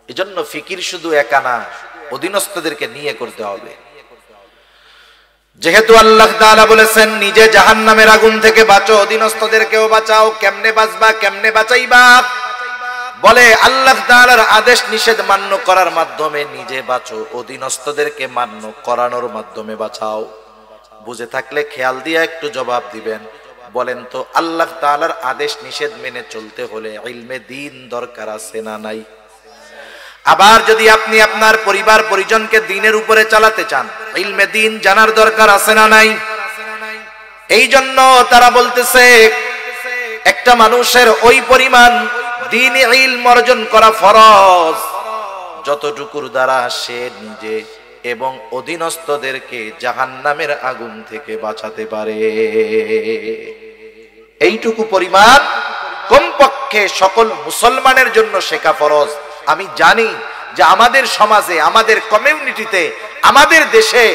এজন্য ফিকির শুধু একা না, অধীনস্থদেরকে নিয়ে করতে হবে। যেহেতু আল্লাহ তাআলা বলেছেন নিজে জাহান্নামের আগুন থেকে বাঁচো, অধীনস্থদেরকেও বাঁচাও। কেমনে বাঁচবা, কেমনে বাঁচাইবা? বলে আল্লাহ তাআলার আদেশ নিষেধ মান্য করার মাধ্যমে নিজে বাঁচো, অধীনস্থদেরকে মান্য করানোর মাধ্যমে বাঁচাও। বুঝে থাকলে খেয়াল দিয়ে একটু জবাব দিবেন। বলেন তো আল্লাহ তাআলার আদেশ নিষেধ মেনে চলতে হলে ইলমে দ্বীন দরকার আছে না নাই? আবার যদি আপনি আপনার পরিবার পরিজনকে দ্বীনের উপরে চালাতে চান, ইলমে দ্বীন জানার দরকার আছে না নাই? এই জন্য তারা বলতেছে একটা মানুষের ওই পরিমাণ দ্বীনি ইলম অর্জন করা ফরজ যতটুকুর দ্বারা সে নিজে এবং অধীনস্থদেরকে জাহান্নামের আগুন থেকে বাঁচাতে পারে। এইটুকু পরিমাণ কমপক্ষে সকল মুসলমানের জন্য শেখা ফরজ। আমি জানি যে আমাদের সমাজে, আমাদের কমিউনিটিতে, আমাদের দেশে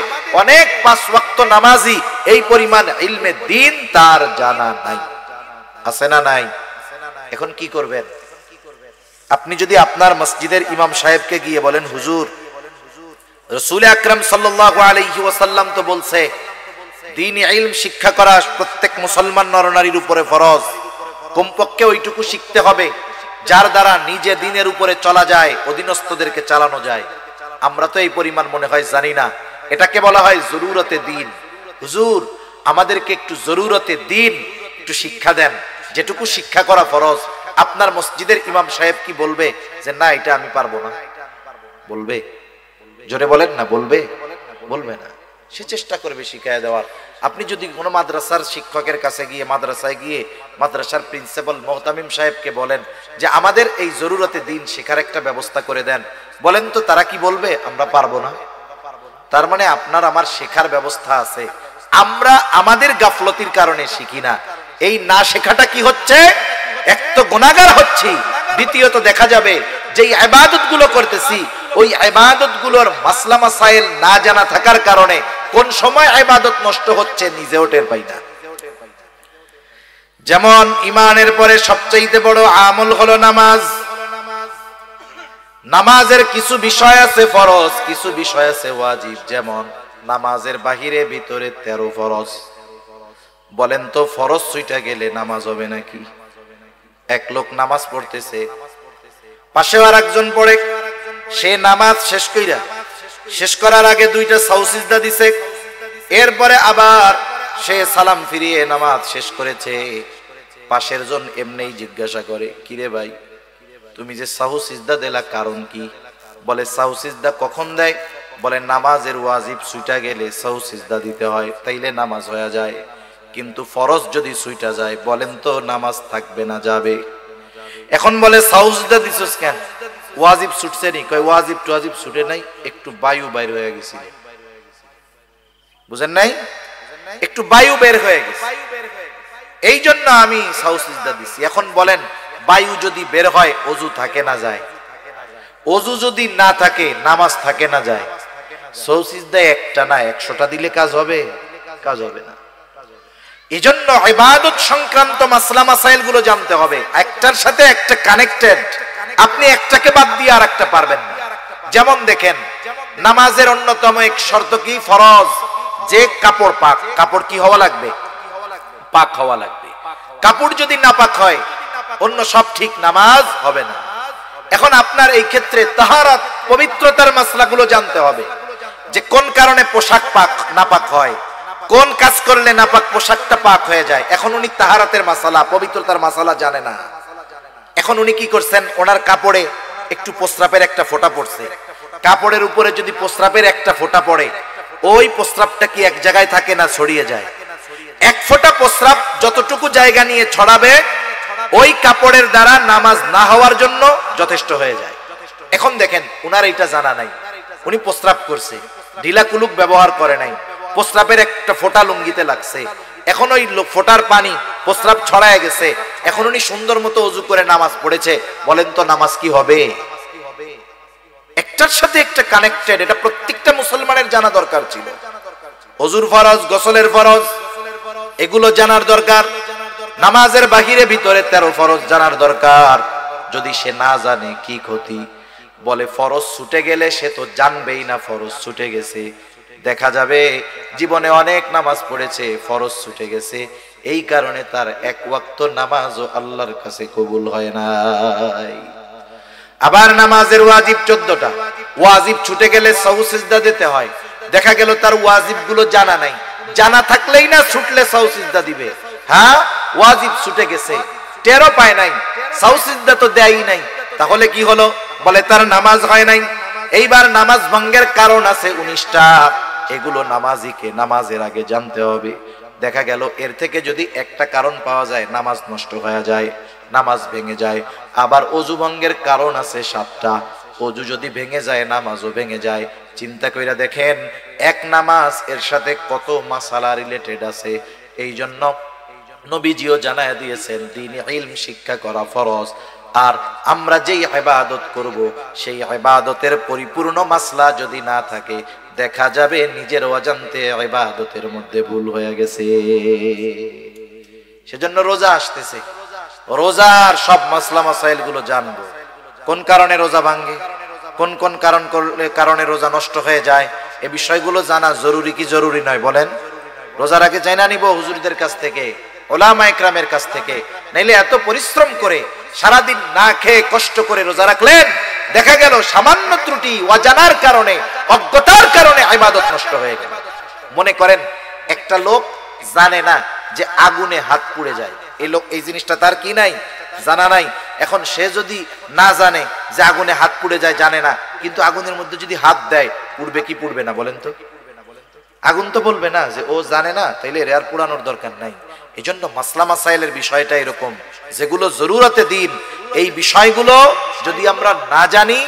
অনেক পাঁচ ওয়াক্ত নামাজি এই পরিমাণ ইলমে দ্বীন তার জানা নাই। আছে না নাই? এখন কি করবেন? আপনি যদি আপনার মসজিদের ইমাম সাহেবকে গিয়ে বলেন, হুজুর রাসূল আকরাম সাল্লাল্লাহু আলাইহি ওয়াসাল্লাম তো বলছে দ্বীনি ইলম শিক্ষা করা প্রত্যেক মুসলমান নরনারীর উপরে ফরজ, কমপক্ষে ওইটুকু শিখতে হবে যার দ্বারা নিজে দ্বীনের উপরে চলা যায়, অধীনস্থদেরকে চালানো যায়। আমরা তো এই পরিমাণ মনে হয় জানি না। এটাকে বলা হয় জরুরতে দ্বীন। হুজুর আমাদেরকে একটু জরুরতে দ্বীন একটু শিক্ষা দেন, যেটুকু শিক্ষা করা ফরজ। আপনার মসজিদের ইমাম সাহেব কি বলবে যে না এটা আমি পারবো না? বলবে? জোরে বলেন না, বলবে? বলবে না। সে চেষ্টা করবে শিখায় দেওয়ার। আপনি যদি কোনো মাদ্রাসার শিক্ষকের কাছে গিয়ে, মাদ্রাসায় গিয়ে মাদ্রাসার প্রিন্সিপাল মুহতামিম সাহেবকে বলেন যে আমাদের এই জরুরতে দ্বীন শেখার একটা ব্যবস্থা করে দেন, বলেন তো তারা কি বলবে? আমরা পারবো না। তার মানে আপনার আমার শেখার ব্যবস্থা আছে, আমরা আমাদের গাফলতির কারণে শিখি না। এই না শেখাটা কি হচ্ছে? এক তো গুনাহগার হচ্ছি, দ্বিতীয়ত দেখা যাবে যে ইবাদত গুলো করতেছি ওই ইবাদত গুলোর মাসলা মাসাইল না জানা থাকার কারণে কোন সময় ইবাদত নষ্ট হচ্ছে নিজেও টের পাই না। যেমন ঈমানের পরে সবচেয়ে বড় আমল হলো নামাজ। নামাজের কিছু বিষয় আছে ফরজ, কিছু বিষয় আছে ওয়াজিব। যেমন নামাজের বাহিরে ভিতরে 13 ফরজ। বলেন তো ফরজ ছুইটা গেলে নামাজ হবে নাকি? এক লোক নামাজ পড়তেছে, পাশে আর একজন পড়ে, সে নামাজ শেষ করার আগে 2টা সাউ সিজদা দিছে, এরপরে আবার সে সালাম ফিরিয়ে নামাজ শেষ করেছে। পাশের জন এমনিই জিজ্ঞাসা করে, কিরে ভাই তুমি যে সাহু সিজদা দিলা কারণ কি? বলে সাহু সিজদা কখন দেয়? বলে নামাজের ওয়াজিব ছুইটা গেলে সাহু সিজদা দিতে হয়, তাইলে নামাজ হয়ে যায়। কিন্তু ফরজ যদি ছুইটা যায়, বলেন তো নামাজ থাকবে না যাবে? এখন বলে সাহু সিজদা দিছস কেন? ওয়াজিব ছুটছে নি? কয় ওয়াজিব টওয়াজিব ছুটে নাই, একটু বায়ু বাইর হয়ে গেছিল। বুঝেন নাই? একটু বায়ু বের হয়ে গেছে, এই জন্য আমি সাহু সিজদা দিছি। এখন বলেন বায়ু যদি বের হয় ওযু থাকে না যায়? ওযু যদি না থাকে নামাজ থাকে না যায়? সাহু সিজদা একটা না 100টা দিলে কাজ হবে? কাজ হবে না। এজন্য ইবাদত সংক্রান্ত মাসলা মাসাইল গুলো জানতে হবে, একটার সাথে একটা কানেক্টেড। আপনি একটাকে বাদ দিয়ে আরেকটা পারবেন না। যেমন দেখেন নামাজের অন্যতম এক শর্ত কি? ফরজ যে কাপড় পাক। কাপড় কি হওয়া লাগবে? পাক হওয়া লাগবে। কাপড় যদি না পাক হয় অন্য সব ঠিক, নামাজ হবে না। এখন আপনার এই ক্ষেত্রে তাহারাত পবিত্রতার মাসলাগুলো জানতে হবে, যে কোন কারণে পোশাক পাক নাপাক হয়, কোন কাজ করলে নাপাক পোশাকটা পাক হয়ে যায়। এখন উনি তাহারাতের মাসালা, পবিত্রতার মাসালা জানে না। এখন উনি কি করছেন, ওনার কাপড়ে একটু প্রস্রাবের একটা ফোঁটা পড়ছে, কাপড়ের উপরে যদি প্রস্রাবের একটা ফোঁটা পড়ে, ওই প্রস্রাবটা কি এক জায়গায় থাকে না ছড়িয়ে যায়? এক ফোঁটা প্রস্রাব যতটুকু জায়গা নিয়ে ছড়াবে, ওই কাপড়ের দ্বারা নামাজ না হওয়ার জন্য যথেষ্ট হয়ে যায়। এখন দেখেন, উনার এটা জানা নাই, উনি প্রস্রাব করছে, ঢিলা কুলুক ব্যবহার করে নাই, প্রস্রাবের একটা ফোঁটা লুঙ্গিতে লাগছে, এখন ওই ফোঁটার পানি প্রস্রাব ছড়ায় গেছে, এখন উনি সুন্দর মতো ওযু করে নামাজ পড়েছে, বলেন তো নামাজ কি হবে? একটার সাথে একটা কানেক্টেড, এটা প্রত্যেকটা মুসলমানের জানা দরকার ছিল। ওযুর ফরজ, গোসলের ফরজ, এগুলো জানার দরকার। নামাজের বাহিরে ভিতরে 13 ফরজ জানার দরকার। যদি সে না জানে কি ক্ষতি, বলে ফরজ ছুটে গেলে সে তো জানবেই না ফরজ ছুটে গেছে। দেখা যাবে জীবনে অনেক নামাজ পড়েছে, ফরজ ছুটে গেছে, এই কারণে তার এক ওয়াক্ত নামাজও আল্লাহর কাছে কবুল হয় নাই। আবার নামাজের ওয়াজিব 14টা, ওয়াজিব ছুটে গেলে সাহু সিজদা দিতে হয়। দেখা গেল তার ওয়াজিব গুলো জানা নাই, জানা থাকলেই না ছুটলে সাহু সিজদা দিবে। হ্যাঁ, ওয়াজিব ছুটে গেছে, টেরও পায় নাই, সাহু সিজদা তো দেয়ই নাই, তাহলে কি হলো? বলে তার নামাজ হয় নাই। এইবার নামাজ ভঙ্গের কারণ আছে 19টা, এগুলো নামাজিকে নামাজের আগে জানতে হবে। দেখা গেল এর থেকে যদি একটা কারণ পাওয়া যায়, নামাজ নষ্ট হয়ে যায়, নামাজ ভেঙে যায়। আবার ওযু ভঙ্গের কারণ আছে 7টা, ওযু যদি ভেঙে যায় নামাজও ভেঙে যায়। চিন্তা কইরা দেখেন, এক নামাজ এর সাথে কত মাসালা রিলেটেড আছে। এই জন্য নবীজিও জানায় দিয়েছেন, দ্বীন ইলম শিক্ষা করা ফরজ। আর আমরা যেই ইবাদত করব, সেই ইবাদতের পরিপূর্ণ মাসলা যদি না থাকে, দেখা যাবে নিজের অজান্তে ইবাদতের মধ্যে ভুল হয়ে গেছে। সেজন্য রোজা আসতেছে, রোজার সব মাসলা মাসাইল গুলো জানবো। কোন কারণে রোজা ভাঙে, কোন কোন কারণে রোজা নষ্ট হয়ে যায়, এই বিষয়গুলো জানা জরুরি কি জরুরি নয় বলেন? রোজার আগে জানা নিব হুজুরদের কাছ থেকে, ওলামা ইকরামের কাছ থেকে। নাইলে এত পরিশ্রম করে সারাদিন না খেয়ে কষ্ট করে রোজা রাখলেন, দেখা গেল সামান্য ত্রুটি, অজানার কারণে, অজ্ঞতার কারণে ইবাদত নষ্ট হয়ে গেল। মনে করেন একটা লোক জানে না যে আগুনে হাত পুড়ে যায়, এই লোক এই জিনিসটা তার কি নাই, জানা নাই। এখন সে যদি না জানে যে আগুনে হাত পুড়ে যায়, জানে না, কিন্তু আগুনের মধ্যে যদি হাত দেয়, পুড়বে কি পুড়বে না বলেন তো? আগুন তো বলবে না যে ও জানে না, তাইলে এর আর পুরানোর দরকার নাই। এই জন্য মাসলা মাসাইলের বিষয়টা এরকম, যেগুলো জরুরতে দিন, এই বিষয়গুলো যদি আমরা না জানি,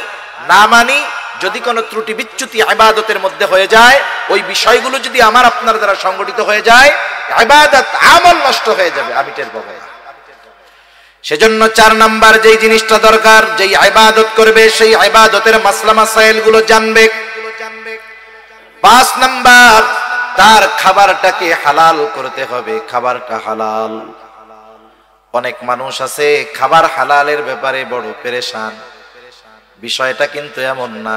না মানি, যদি কোনো ত্রুটি বিচ্যুতি ইবাদতের মধ্যে হয়ে যায়, ওই বিষয়গুলো যদি আমার আপনার দ্বারা সংগঠিত হয়ে যায়, ইবাদত আমল নষ্ট হয়ে যাবে, আমি টের পাবো না। সেজন্য 4 নাম্বার যেই জিনিসটা দরকার, যেই ইবাদত করবে সেই ইবাদতের মাসলা মাসাইল গুলো জানবে। 5 নাম্বার, তার খাবারটাকে হালাল করতে হবে, খাবারটা হালাল। অনেক মানুষ আছে খাবার হালালের ব্যাপারে বড় পেরেশান। বিষয়টা কিন্তু এমন না,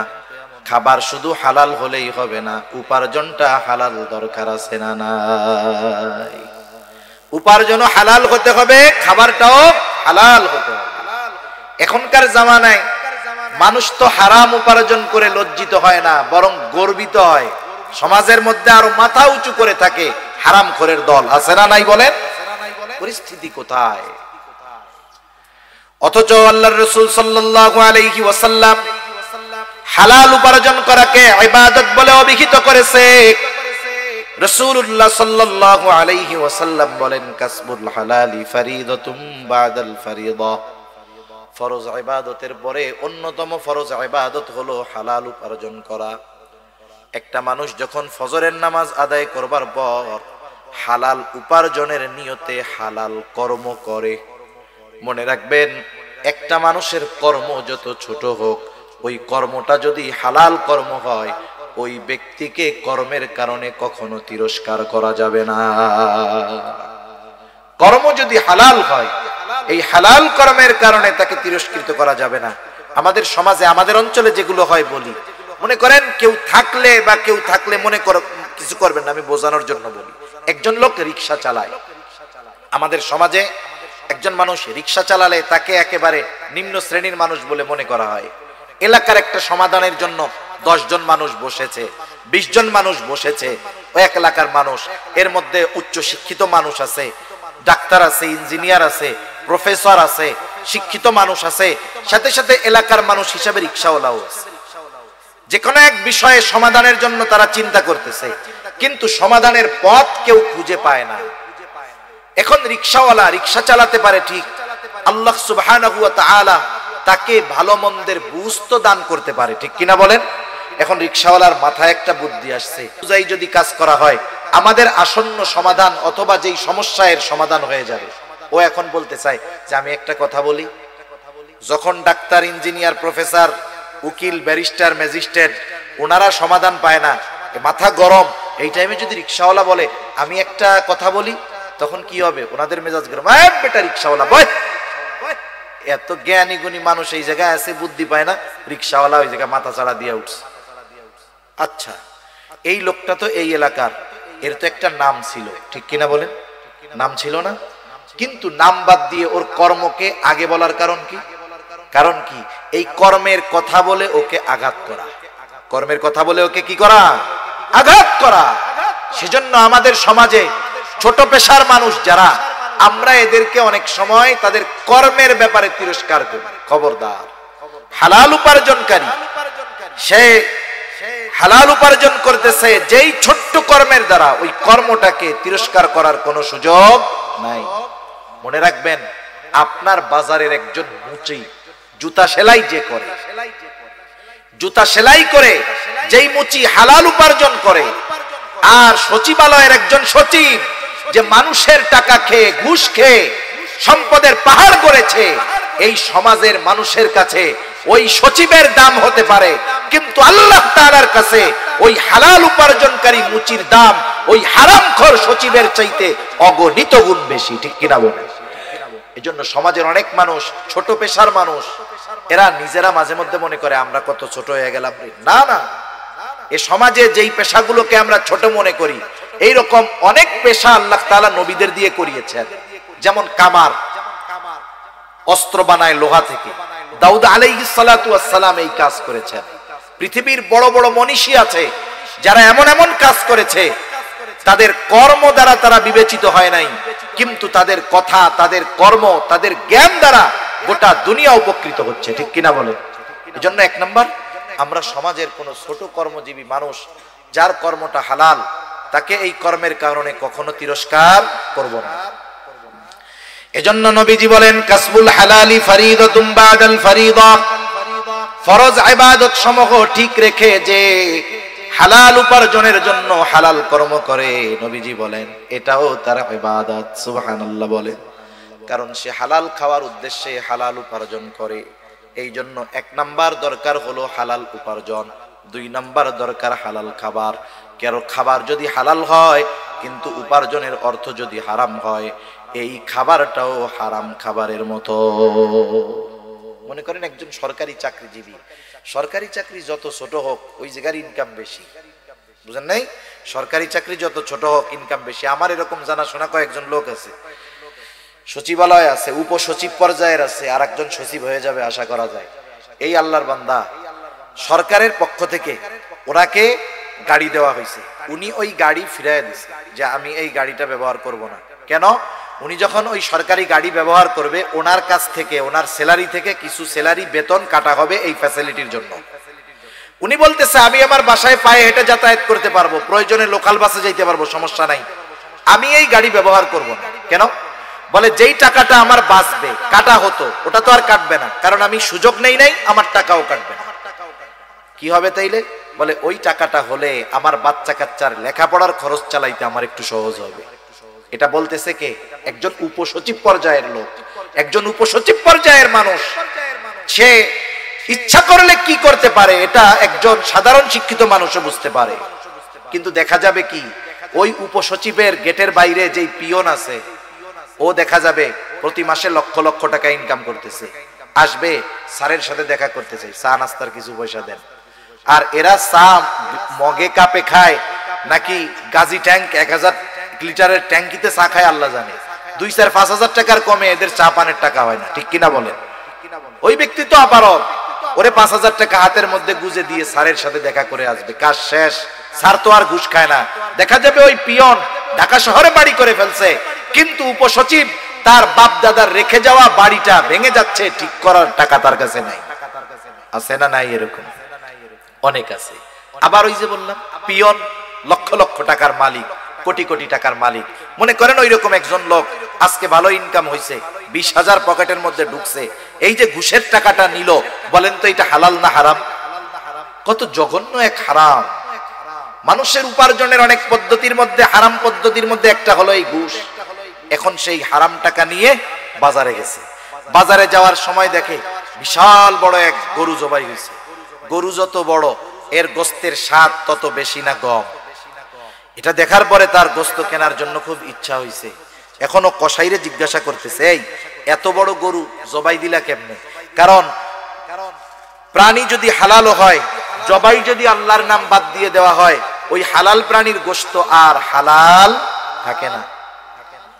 খাবার শুধু হালাল হলেই হবে না, উপার্জনটা হালাল দরকার আছে না নাই? উপার্জনও হালাল হতে হবে, খাবারটাও হালাল হতে হবে। এখনকার জামানায় মানুষ তো হারাম উপার্জন করে লজ্জিত হয় না, বরং গর্বিত হয়। সমাজের মধ্যে আরো মাথা উঁচু করে থাকে হারামখোরের দল, আছে না নাই বলেন? পরিস্থিতি কোথায়? অথচ আল্লাহর রাসূল সাল্লাল্লাহু আলাইহি ওয়াসাল্লাম হালাল উপার্জন করাকে ইবাদত বলে অভিহিত করেছে। রাসূলুল্লাহ সাল্লাল্লাহু আলাইহি ওয়াসাল্লাম বলেন, কাসবুল হালালি ফরিদাতুম বাদাল ফরিদা। ফরজ ইবাদতের পরে অন্যতম ফরজ ইবাদত হলো হালাল উপার্জন করা। একটা মানুষ যখন ফজরের নামাজ আদায় করবার পর হালাল উপার্জনের নিয়তে হালাল কর্ম করে, মনে রাখবেন একটা মানুষের কর্ম যত ছোট হোক, ওই কর্মটা যদি হালাল কর্ম হয়, ওই ব্যক্তিকে কর্মের কারণে কখনো তিরস্কার করা যাবে না। কর্ম যদি হালাল হয়, এই হালাল কর্মের কারণে তাকে তিরস্কৃত করা যাবে না। আমাদের সমাজে, আমাদের অঞ্চলে যেগুলো হয় বলি, মনে করেন কেউ থাকলে মনে করো কিছু করবেন না, আমি বোঝানোর জন্য বলি। একজন লোক রিক্সা চালায়, আমাদের সমাজে একজন মানুষ রিক্সা চালালে তাকে একেবারে নিম্ন শ্রেণীর মানুষ বলে মনে করা হয়। এলাকার একটা সমাধানের জন্য 10 জন মানুষ বসেছে, 20 জন মানুষ বসেছে, ওই এক এলাকার মানুষ, এর মধ্যে উচ্চ শিক্ষিত মানুষ আছে, ডাক্তার আছে, ইঞ্জিনিয়ার আছে, প্রফেসর আছে, শিক্ষিত মানুষ আছে, সাথে সাথে এলাকার মানুষ হিসাবে রিক্সাওয়ালাও আছে। যে কোনো এক বিষয়ে সমাধানের জন্য তারা চিন্তা করতেছে, কিন্তু সমাধানের পথ কেউ খুঁজে পায় না। এখন রিক্সাওয়ালা রিক্সা চালাতে পারে ঠিক, আল্লাহ সুবহানাহু ওয়া তাআলা তাকে ভালো মন্দের বুঝ তো দান করতে পারে, ঠিক কিনা বলেন? এখন রিক্সাওয়ালার মাথায় একটা বুদ্ধি আসছে, বুঝাই যদি কাজ করা হয় আমাদের আসন্ন সমাধান অথবা যেই সমস্যার সমাধান হয়ে যাবে। ও এখন বলতে চায় যে আমি একটা কথা বলি, যখন ডাক্তার, ইঞ্জিনিয়ার, প্রফেসর, উকিল, ব্যারিস্টার, ম্যাজিস্ট্রেট ওনারা সমাধান পায় না, মাথা গরম, এই টাইমে যদি রিক্সাওয়ালা বলে আমি একটা কথা বলি, তখন কি হবে? ওনাদের মেজাজ গরম, বেটা রিক্সাওয়ালা বয়। এত জ্ঞানী গুণী মানুষ এই জায়গায় আছে, বুদ্ধি পায় না, রিক্সাওয়ালা ওই জায়গায় মাথা চাড়া দিয়ে উঠছে। আচ্ছা, এই লোকটা তো এই এলাকার, এর তো একটা নাম ছিল, ঠিক কিনা বলেন? নাম ছিল না? কিন্তু নাম বাদ দিয়ে ওর কর্মকে আগে বলার কারণ কি? কারণ কি? এই কর্মের কথা বলে ওকে আঘাত করা, কর্মের কথা বলে ওকে কি করা? আঘাত করা। সেজন্য আমাদের সমাজে ছোট পেশার মানুষ যারা, আমরা এদেরকে অনেক সময় তাদের কর্মের ব্যাপারে তিরস্কার করি। খবরদার, হালাল উপার্জনকারী, সে হালাল উপার্জন করতেছে, যেই ছোট্ট কর্মের দ্বারা ওই কর্মটাকে তিরস্কার করার কোনো সুযোগ নাই। মনে রাখবেন, আপনার বাজারের একজন মুচি জুতা সেলাই যে করে, জুতা সেলাই করে যেই মুচি হালাল উপার্জন করে, আর সচিবালয়ের একজন সচিব যে মানুষের টাকা খেয়ে, ঘুষ খেয়ে সম্পদের পাহাড় করেছে, এই সমাজের মানুষের কাছে ওই সচিবের দাম হতে পারে, কিন্তু আল্লাহ তাআলার কাছে ওই হালাল উপার্জনকারী মুচির দাম ওই হারামখোর সচিবের চাইতে অগণিত গুণ বেশি, ঠিক কিনা বলেন? এজন্য সমাজের অনেক মানুষ ছোট পেশার মানুষ, এরা নিজেরা মাঝে মধ্যে মনে করে আমরা কত ছোট হয়ে গেলাম। না না, এ সমাজে যেই পেশাগুলোকে আমরা ছোট মনে করি, এইরকম অনেক পেশা আল্লাহ তাআলা নবীদের দিয়ে করিয়েছেন। যেমন কামার, অস্ত্র বানায় লোহা থেকে, দাউদ আলাইহিস সালাতু ওয়াস সালাম এই কাজ করেছেন। পৃথিবীর বড় বড় মনীষী আছে যারা এমন এমন কাজ করেছে, তাদের কর্ম দ্বারা তারা বিবেচিত হয় নাই, কিন্তু তাদের কথা, তাদের কর্ম, তাদের জ্ঞান দ্বারা গোটা দুনিয়া উপকৃত হচ্ছে, ঠিক কিনা বলে? এজন্য এক নাম্বার, আমরা সমাজের কোন ছোট কর্মজীবী মানুষ যার কর্মটা হালাল, তাকে এই কর্মের কারণে কখনো তিরস্কার করব না। এজন্য নবীজি বলেন, কাসবুল হালালি ফরিদাতুম বাদাল ফরিদা, ফরজ ইবাদত সমূহ ঠিক রেখে যে হালাল উপার্জনের জন্য হালাল কর্ম করে, নবীজি বলেন এটাও তার ইবাদত। সুবহানাল্লাহ বলেন, কারণ সে হালাল খাওয়ার উদ্দেশ্যে হালাল উপার্জন করে। এই জন্য 1 নাম্বার দরকার হলো হালাল উপার্জন, 2 নাম্বার দরকার হালাল খাবার। কারণ খাবার যদি হালাল হয় কিন্তু উপার্জনের অর্থ যদি হারাম হয়, এই খাবারটাও হারাম খাবারের মতো। মনে করেন একজন সরকারি চাকরিজীবী, সরকারি চাকরি যত ছোট হোক ওই জায়গার ইনকাম বেশি, বুঝেন নাই? সরকারি চাকরি যত ছোট হোক ইনকাম বেশি। আমার এরকম জানাশোনা কয়েকজন লোক আছে, সচিবালয় আছে, উপসচিব পর্যায়ের আছে, আর একজন সচিব হয়ে যাবে আশা করা যায়। এই আল্লাহর বান্দা, সরকারের পক্ষ থেকে ওনাকে গাড়ি দেওয়া হয়েছে, উনি ওই গাড়ি ফিরাইয়া দিচ্ছে যে আমি এই গাড়িটা ব্যবহার করব না। কেন? উনি যখন ওই সরকারি গাড়ি ব্যবহার করবে, ওনার কাছ থেকে, ওনার স্যালারি থেকে কিছু স্যালারি বেতন কাটা হবে এই ফ্যাসিলিটির জন্য। উনি বলতেছে আমি আমার বাসায় পায়ে হেঁটে যাতায়াত করতে পারবো, প্রয়োজনে লোকাল বাসে যাইতে পারবো, সমস্যা নাই, আমি এই গাড়ি ব্যবহার করব না। কেন? বলে যেই টাকাটা আমার বাঁচবে, কাটা হতো, ওটা তো আর কাটবে না, কারণ আমি সুযোগ নেই নাই, আমার টাকাও কাটবে না। কি হবে তাইলে? বলে ওই টাকাটা হলে আমার বাচ্চা কাচ্চার লেখাপড়ার খরচ চালাইতে আমার একটু সহজ হবে। এটা বলতেছে কে? একজন উপসচিব পর্যায়ের লোক, একজন উপসচিব পর্যায়ের মানুষ। সে ইচ্ছা করলে কি করতে পারে এটা একজন সাধারণ শিক্ষিত মানুষও বুঝতে পারে। কিন্তু দেখা যাবে কি, ওই উপসচিবের গেটের বাইরে যেই পিয়ন আছে, ও দেখা যাবে প্রতি মাসে লক্ষ লক্ষ টাকা ইনকাম করতেছে, আসবে স্যারের সাথে দেখা করতে চাই, চা নাস্তার কিছু পয়সা দেন। আর এরা চা মগে কাপে খায় নাকি গাজি ট্যাঙ্ক 1000 লিটারের ট্যাঙ্কিতে চা খায় আল্লাহ জানে। 2-4-5 হাজার টাকার কমে এদের চা পানের টাকা হয় না, ঠিক কিনা বলেন? ওই ব্যক্তি তো আপারক, ওরে 5,000 টাকা হাতের মধ্যে গুজে দিয়ে স্যারের সাথে দেখা করে আসবে, কাজ শেষ। স্যার তো আর ঘুষ খায় না। দেখা যাবে ওই পিয়ন ঢাকা শহরে বাড়ি করে ফেলছে, কিন্তু উপসচিব তার বাপ দাদার রেখে যাওয়া বাড়িটা ভেঙে যাচ্ছে, ঠিক করার টাকা তার কাছে নাই। আছে না নাই? এরকম অনেক আছে। আবার ওই যে বললাম পিয়ন লক্ষ লক্ষ টাকার মালিক, কোটি কোটি টাকার মালিক। মনে করেন ওই রকম একজন লোক আজকে ভালো ইনকাম হয়েছে, 20,000 পকেটের মধ্যে ঢুকছে, এই যে ঘুষের টাকাটা নিল, বলেন তো এটা হালাল না হারাম? কত জঘন্য এক হারাম। মানুষের উপার্জনের অনেক পদ্ধতির মধ্যে হারাম পদ্ধতির মধ্যে একটা হলো এই ঘুষ। এখন সেই হারাম টাকা নিয়ে বাজারে গেছে, বাজারে যাওয়ার সময় দেখে বিশাল বড় এক গরু জবাই হয়েছে। গরু যত বড় এর গোস্তের স্বাদ তত বেশি না কম? এটা দেখার পরে তার গোস্ত কেনার জন্য খুব ইচ্ছা হয়েছে। এখনো কসাইরে জিজ্ঞাসা করতেছে, এই এত বড় গরু জবাই দিলা কেমনে? কারণ প্রাণী যদি হালাল হয়, জবাই যদি আল্লাহর নাম বাদ দিয়ে দেওয়া হয়, ওই হালাল প্রাণীর গোস্ত আর হালাল থাকে না।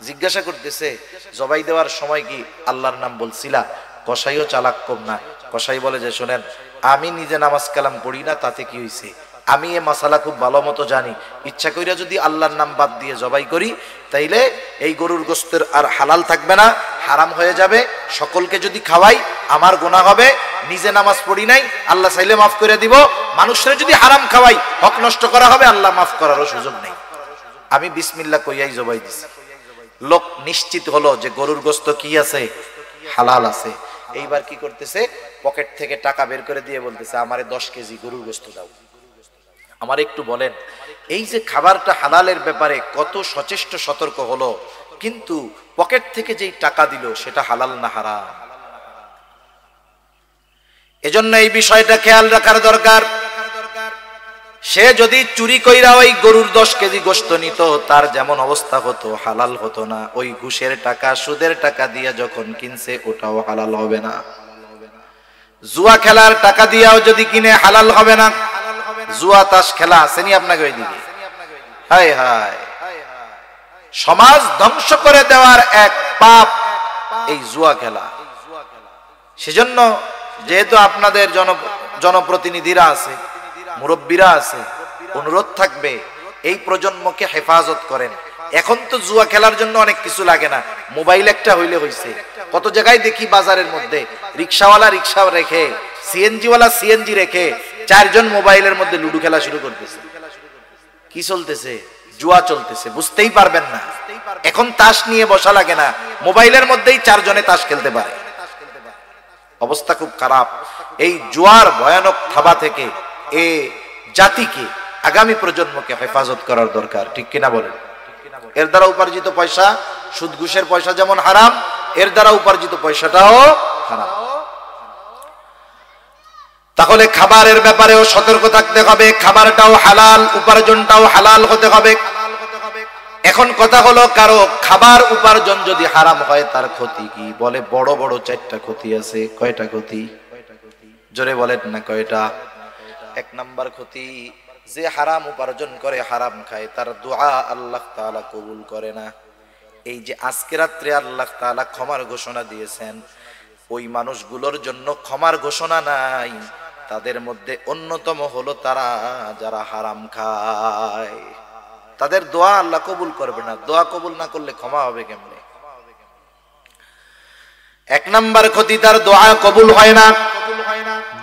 জিজ্ঞাসা করতেছে, জবাই দেওয়ার সময় কি আল্লাহর নাম বলছিলা? কসাইও চালাক কম না। কসাই বলে যে, শোনেন, আমি নিজে নামাজ কালাম পড়ি না, তাতে কি হয়েছে? আমি এ মাসালা খুব ভালো মতো জানি। ইচ্ছা কইরা যদি আল্লাহর নাম বাদ দিয়ে জবাই করি, তাইলে এই গরুর গোস্তের আর হালাল থাকবে না, হারাম হয়ে যাবে। সকলকে যদি খাওয়াই আমার গুনাহ হবে। নিজে নামাজ পড়ি নাই, আল্লাহ চাইলে মাফ করে দিব। মানুষের যদি হারাম খাওয়াই, হক নষ্ট করা হবে, আল্লাহ মাফ করারও সুযোগ নেই। আমি বিসমিল্লাহ কইয়াই জবাই দিছি। লোক নিশ্চিত হলো যে গরুর গোস্ত কি আছে? হালাল আছে। এইবার কি করতেছে? পকেট থেকে টাকা বের করে দিয়ে বলতেছে, আমারে 10 কেজি গরুর গোস্ত দাও। আমার একটু বলেন, এই যে খাবারটা হালালের ব্যাপারে কত সচেষ্ট সতর্ক হলো, কিন্তু পকেট থেকে যেই টাকা দিল সেটা হালাল না হারাম? এজন্য এই বিষয়টা খেয়াল রাখার দরকার। সে যদি চুরি কইরা ওই গরুর 10 কেজি গোশত নিত, তার যেমন অবস্থা হতো, হালাল হতো না। ওই ঘুষের টাকা, সুদের টাকা দিয়ে যখন কিনছে, ওটাও হালাল হবে না। জুয়া খেলার টাকা দিয়েও যদি কিনে, হালাল হবে না। জুয়া তাস খেলা আসেনি আপনাকে ওইদিকে? হায় হায়, সমাজ ধ্বংস করে দেওয়ার এক পাপ এই জুয়া খেলা। সেজন্য যেহেতু আপনাদের জনপ্রতিনিধিরা আছে, মুরব্বীরা আছে, অনুরোধ থাকবে এই প্রজন্মকে হেফাজত করেন। এখন তো জুয়া খেলার জন্য অনেক কিছু লাগে না, মোবাইল একটা হইলে হইছে। কত জায়গায় দেখি বাজারের মধ্যে রিক্সাওয়ালা রিক্সা রেখে, সিএনজিওয়ালা সিএনজি রেখে 4 জন মোবাইলের মধ্যে লুডো খেলা শুরু করতেছে। কি চলতেছে? জুয়া চলতেছে, বুঝতেই পারবেন না। এখন তাস নিয়ে বসা লাগে না, মোবাইলের মধ্যেই 4 জনে তাস খেলতে পারে। অবস্থা খুব খারাপ। এই জুয়ার ভয়ানক থাবা থেকে এ জাতিকে, আগামী প্রজন্মকে হেফাজত করার দরকার, ঠিক কিনা বলেন? এর দ্বারা উপার্জিত পয়সা, সুদ ঘুষের পয়সা যেমন হারাম, এর দ্বারা উপার্জিত পয়সাটাও হারাম। তাহলে খাবারের ব্যাপারেও সতর্ক থাকতে হবে। খাবারটাও হালাল, উপার্জনটাও হালাল হতে হবে। এখন কথা হলো, কারো খাবার উপার্জন যদি হারাম হয়, তার ক্ষতি কি? বলে বড় বড় 4টা ক্ষতি আছে। কয়টা ক্ষতি? জোরে বলেন না কয়টা? 1 নাম্বার ক্ষতি, যে হারাম উপার্জন করে, হারাম খায়, তার দোয়া আল্লাহ তাআলা কবুল করে না। এই যে আজকে রাত্রে আল্লাহ তাআলা ক্ষমার ঘোষণা দিয়েছেন, ওই মানুষগুলোর জন্য ক্ষমার ঘোষণা নাই। তাদের মধ্যে অন্যতম হলো তারা যারা হারাম খায়। তাদের দোয়া আল্লাহ কবুল করবে না। দোয়া কবুল না করলে ক্ষমা হবে কেমনে? 1 নাম্বার ক্ষতি, তার দোয়া কবুল হয় না।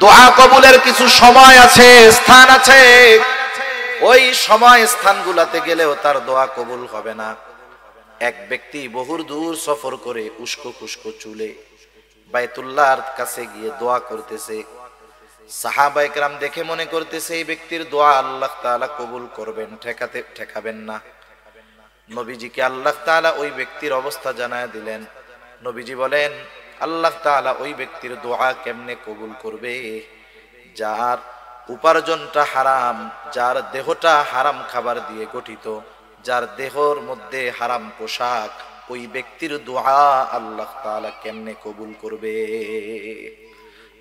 দোয়া কবুলের কিছু সময় আছে, স্থান আছে। ওই সময় স্থানগুলোতে গেলেও তার দোয়া কবুল হবে না। এক ব্যক্তি বহু দূর সফর করে উস্কো খুস্কো চুলে বাইতুল্লাহর কাছে গিয়ে দোয়া করতেছে। সাহাবায়ে কেরাম দেখে মনে করতেছে এই ব্যক্তির দোয়া আল্লাহ তাআলা কবুল করবেন, ঠেকাবেন না। নবীজিকে আল্লাহ তাআলা ওই ব্যক্তির অবস্থা জানায় দিলেন। নবীজি বলেন, আল্লাহ তাআলা ওই ব্যক্তির দোয়া কেমনে কবুল করবে? যার উপার্জনটা হারাম, যার দেহটা হারাম খাবার দিয়ে গঠিত, যার দেহর মধ্যে হারাম পোশাক, ওই ব্যক্তির দোয়া আল্লাহ তাআলা কেমনে কবুল করবে?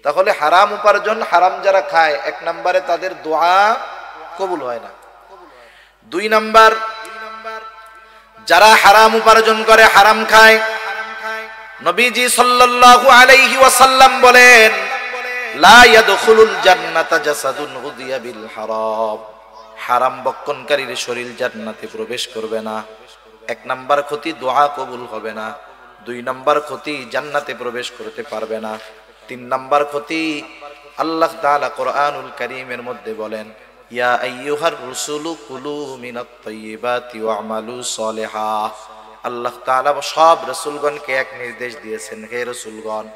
তাহলে হারাম উপার্জন, হারাম যারা খায়, 1 নম্বরে তাদের দোয়া কবুল হয় না। 2 নাম্বার, যারা হারাম উপার্জন করে, হারাম খায়, নবীজি সাল্লাল্লাহু আলাইহি ওয়াসাল্লাম বলেন লা ইয়াদখুলুল জান্নাতা জাসাদুন গুদিয়া বিল হারাম, হারাম বক্ষণকারীর শরীর জান্নাতে প্রবেশ করবে না। এক নাম্বার ক্ষতি, দোয়া কবুল হবে না। দুই নাম্বার ক্ষতি, জান্নাতে প্রবেশ করতে পারবে না। তিন নাম্বার ক্ষতি, আল্লাহ তাআলা কোরআনুল কারীমের মধ্যে বলেন ইয়া আইয়ুহার রুসুলু কুলু মিনাত তাইয়্যিবাতি ওয়া'মালু সলিহা। আল্লাহ তাআলা সব রাসূলগণকে এক নির্দেশ দিয়েছেন, হে রাসূলগণ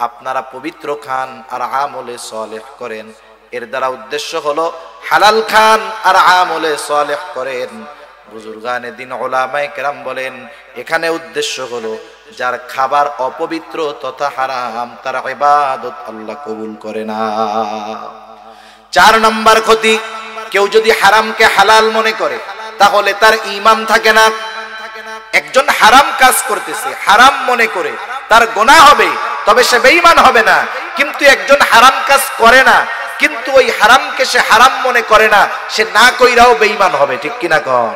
আপনারা পবিত্র খান আর আমলে সালেহ করেন। এর দ্বারা উদ্দেশ্য হলো হালাল খান আর আমলে সালেহ করেন। বুজুর্গানে দিন উলামায়ে কেরাম বলেন এখানে উদ্দেশ্য হলো যার খাবার অপবিত্র তথা হারাম তার ইবাদত আল্লাহ কবুল করে না। চার নাম্বার ক্ষতি, কেউ যদি হারামকে হালাল মনে করে তাহলে তার ঈমান থাকে না। একজন হারাম কাজ করতেছে, হারাম মনে করে তার গুনাহ হবে, তবে সে বেঈমান হবে না। কিন্তু একজন হারাম কাজ করে না, কিন্তু ওই হারামকে সে হারাম মনে করে না, সে না কইরাও বেঈমান হবে। ঠিক কিনা কন?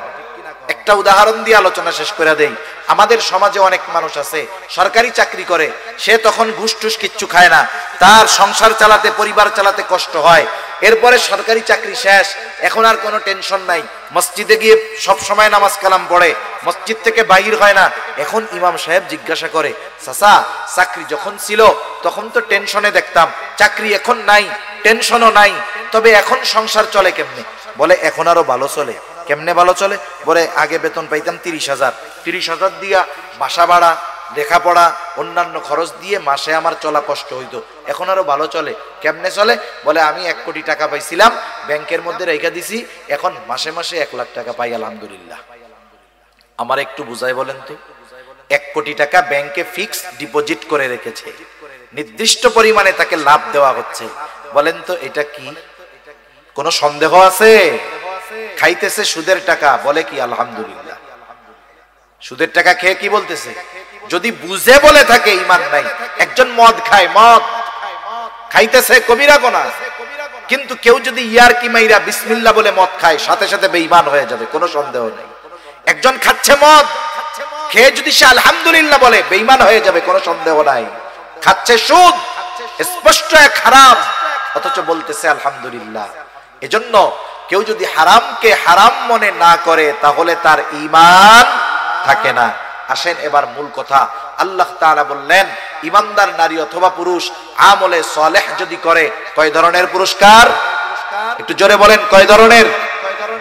একটা উদাহরণ দিয়ে আলোচনা শেষ করে দেই। আমাদের সমাজে অনেক মানুষ আছে সরকারি চাকরি করে, সে তখন ঘুষ টুস কিচ্ছু খায় না, তার সংসার চালাতে, পরিবার চালাতে কষ্ট হয়। এরপরে সরকারি চাকরি শেষ, এখন আর কোনো টেনশন নাই, মসজিদে গিয়ে সব সময় নামাজ কালাম পড়ে, মসজিদ থেকে বাইর হয় না। এখন ইমাম সাহেব জিজ্ঞাসা করে, চাচা চাকরি যখন ছিল তখন তো টেনশনে দেখতাম, চাকরি এখন নাই, টেনশনও নাই, তবে এখন সংসার চলে কেমনে? বলে এখন আরো ভালো চলে। কেমনে ভালো চলে? বলে আগে বেতন পাইতাম 30,000, 30,000 দিয়া বাসা ভাড়া, লেখাপড়া, অন্যান্য খরচ দিয়ে মাসে আমার চলা কষ্ট হইতো, এখন আরো ভালো চলে। কেমনে চলে? বলে আমি 1 কোটি টাকা পাইছিলাম, ব্যাংকের মধ্যে রেখে দিছি, এখন মাসে মাসে 1 লাখ টাকা পাই, আলহামদুলিল্লাহ। আমার একটু বুঝাই বলেন তো, 1 কোটি টাকা ব্যাংকে ফিক্স ডিপোজিট করে রেখেছে, নির্দিষ্ট পরিমাণে তাকে লাভ দেওয়া হচ্ছে। বলেন তো এটা কি কোনো সন্দেহ আছে? খাইতেছে সুদের টাকা, বলে কি আলহামদুলিল্লাহ। সুদের টাকা খেয়ে কি বলতেছে? যদি বুঝে বলে থাকে ঈমান নাই। একজন মদ খায়, মদ খাইতেছে কবিরা গুনাহ, কিন্তু কেউ যদি ইয়ারকি মাইরা বিসমিল্লাহ বলে মদ খায়, সাথে সাথে বেঈমান হয়ে যাবে, কোনো সন্দেহ নেই। একজন খাচ্ছে মদ, খেয়ে যদি সে আলহামদুলিল্লাহ বলে, বেঈমান হয়ে যাবে, কোনো সন্দেহ নাই। খাচ্ছে সুদ, স্পষ্ট এক হারাম, অথচ বলতেছে আলহামদুলিল্লাহ। এজন্য কেউ যদি হারামকে হারাম মনে না করে তাহলে তার ঈমান থাকে না। আসেন এবার মূল কথা। আল্লাহ তাআলা বললেন ঈমানদার নারী অথবা পুরুষ আমলে সালেহ যদি করে, কয় ধরনের পুরস্কার? একটু জোরে বলেন, কয় ধরনের?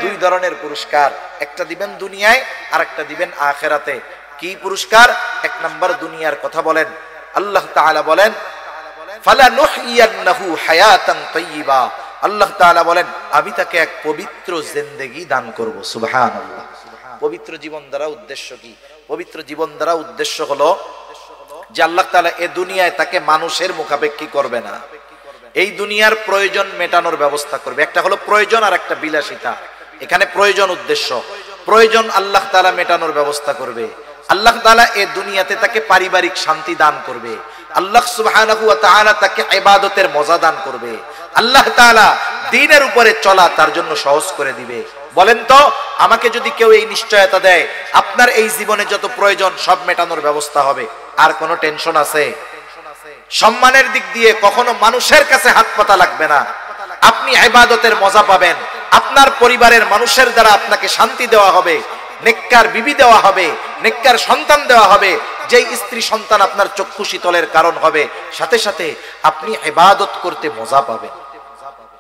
2 ধরনের পুরস্কার। একটা দিবেন দুনিয়ায়, আর একটা দিবেন আখিরাতে। কি পুরস্কার? 1 নাম্বার দুনিয়ার কথা বলেন। আল্লাহ তাআলা বলেন ফালানুহইয়ান্নাহু হায়াতান তাইয়্যিবা। আল্লাহ তাআলা বলেন আমি তাকে এক পবিত্র জিন্দেগি দান করব। সুবহানাল্লাহ। পবিত্র জীবন দ্বারা উদ্দেশ্য কি? পবিত্র জীবন দ্বারা উদ্দেশ্য হলো যে আল্লাহ তাআলা এই দুনিয়ায় তাকে মানুষের মুখাপেক্ষী করবে না, এই দুনিয়ার প্রয়োজন মেটানোর ব্যবস্থা করবে। একটা হলো প্রয়োজন আর একটা বিলাসিতা। এখানে প্রয়োজন উদ্দেশ্য, প্রয়োজন আল্লাহ তাআলা মেটানোর ব্যবস্থা করবে। আল্লাহ তাআলা এই দুনিয়াতে তাকে পারিবারিক শান্তি দান করবে। আল্লাহ সুবহানাহু ওয়া তাআলা তাকে ইবাদতের মজা দান করবে। আল্লাহ তাআলা দ্বীনের উপরে চলা তার জন্য সহজ করে দিবে। বলেন তো, আমাকে যদি কেউ এই নিশ্চয়তা দেয় আপনার এই জীবনে যত প্রয়োজন সব মেটানোর ব্যবস্থা হবে, আর কোনো টেনশন আছে? সম্মানের দিক দিয়ে কখনো মানুষের কাছে হাত পাতা লাগবে না, আপনি ইবাদতের মজা পাবেন। আপনার পরিবারের মানুষের দ্বারা আপনাকে শান্তি দেওয়া হবে, নেককার বিবি দেওয়া হবে, নেককার সন্তান দেওয়া হবে, যেই স্ত্রী সন্তান আপনার চক্ষু শীতলের কারণ হবে। সাথে সাথে আপনি ইবাদত করতে মজা পাবেন।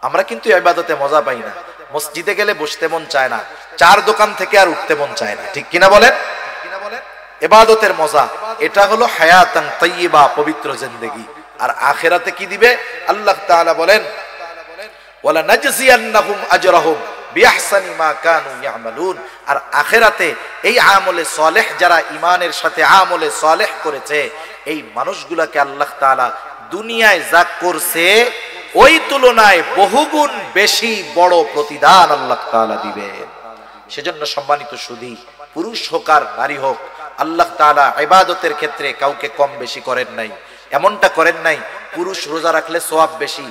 আমরা কিন্তু ইবাদতে মজা পাই না। মসজিদে গেলে বসতে মন চায় না, 4 দোকান থেকে আর উঠতে মন চায় না। ঠিক কিনা বলেন? ইবাদতের মজা, এটা হলো হায়াতান তাইয়্যিবা, পবিত্র জিন্দেগি। আর আখিরাতে কি দিবে? আল্লাহ তাআলা বলেন ওয়ালা নাজজিয়ান্নাহুম আজরাহুম বিআহসানি মা কানু ইয়ামালুন। আর আখিরাতে এই আমলে সালেহ যারা ঈমানের সাথে আমলে সালেহ করেছে, এই মানুষগুলোকে আল্লাহ তাআলা দুনিয়ায় যা করছে ওই তুলনায় বহুগুণ বেশি বড় প্রতিদান আল্লাহ তাআলা দিবেন। সেজন্য সম্মানিত সুধী, পুরুষ হোক আর নারী হোক, আল্লাহ তাআলা ইবাদতের ক্ষেত্রে কাউকে কম বেশি করেন নাই। এমনটা করেন নাই পুরুষ রোজা রাখলে সওয়াব বেশি,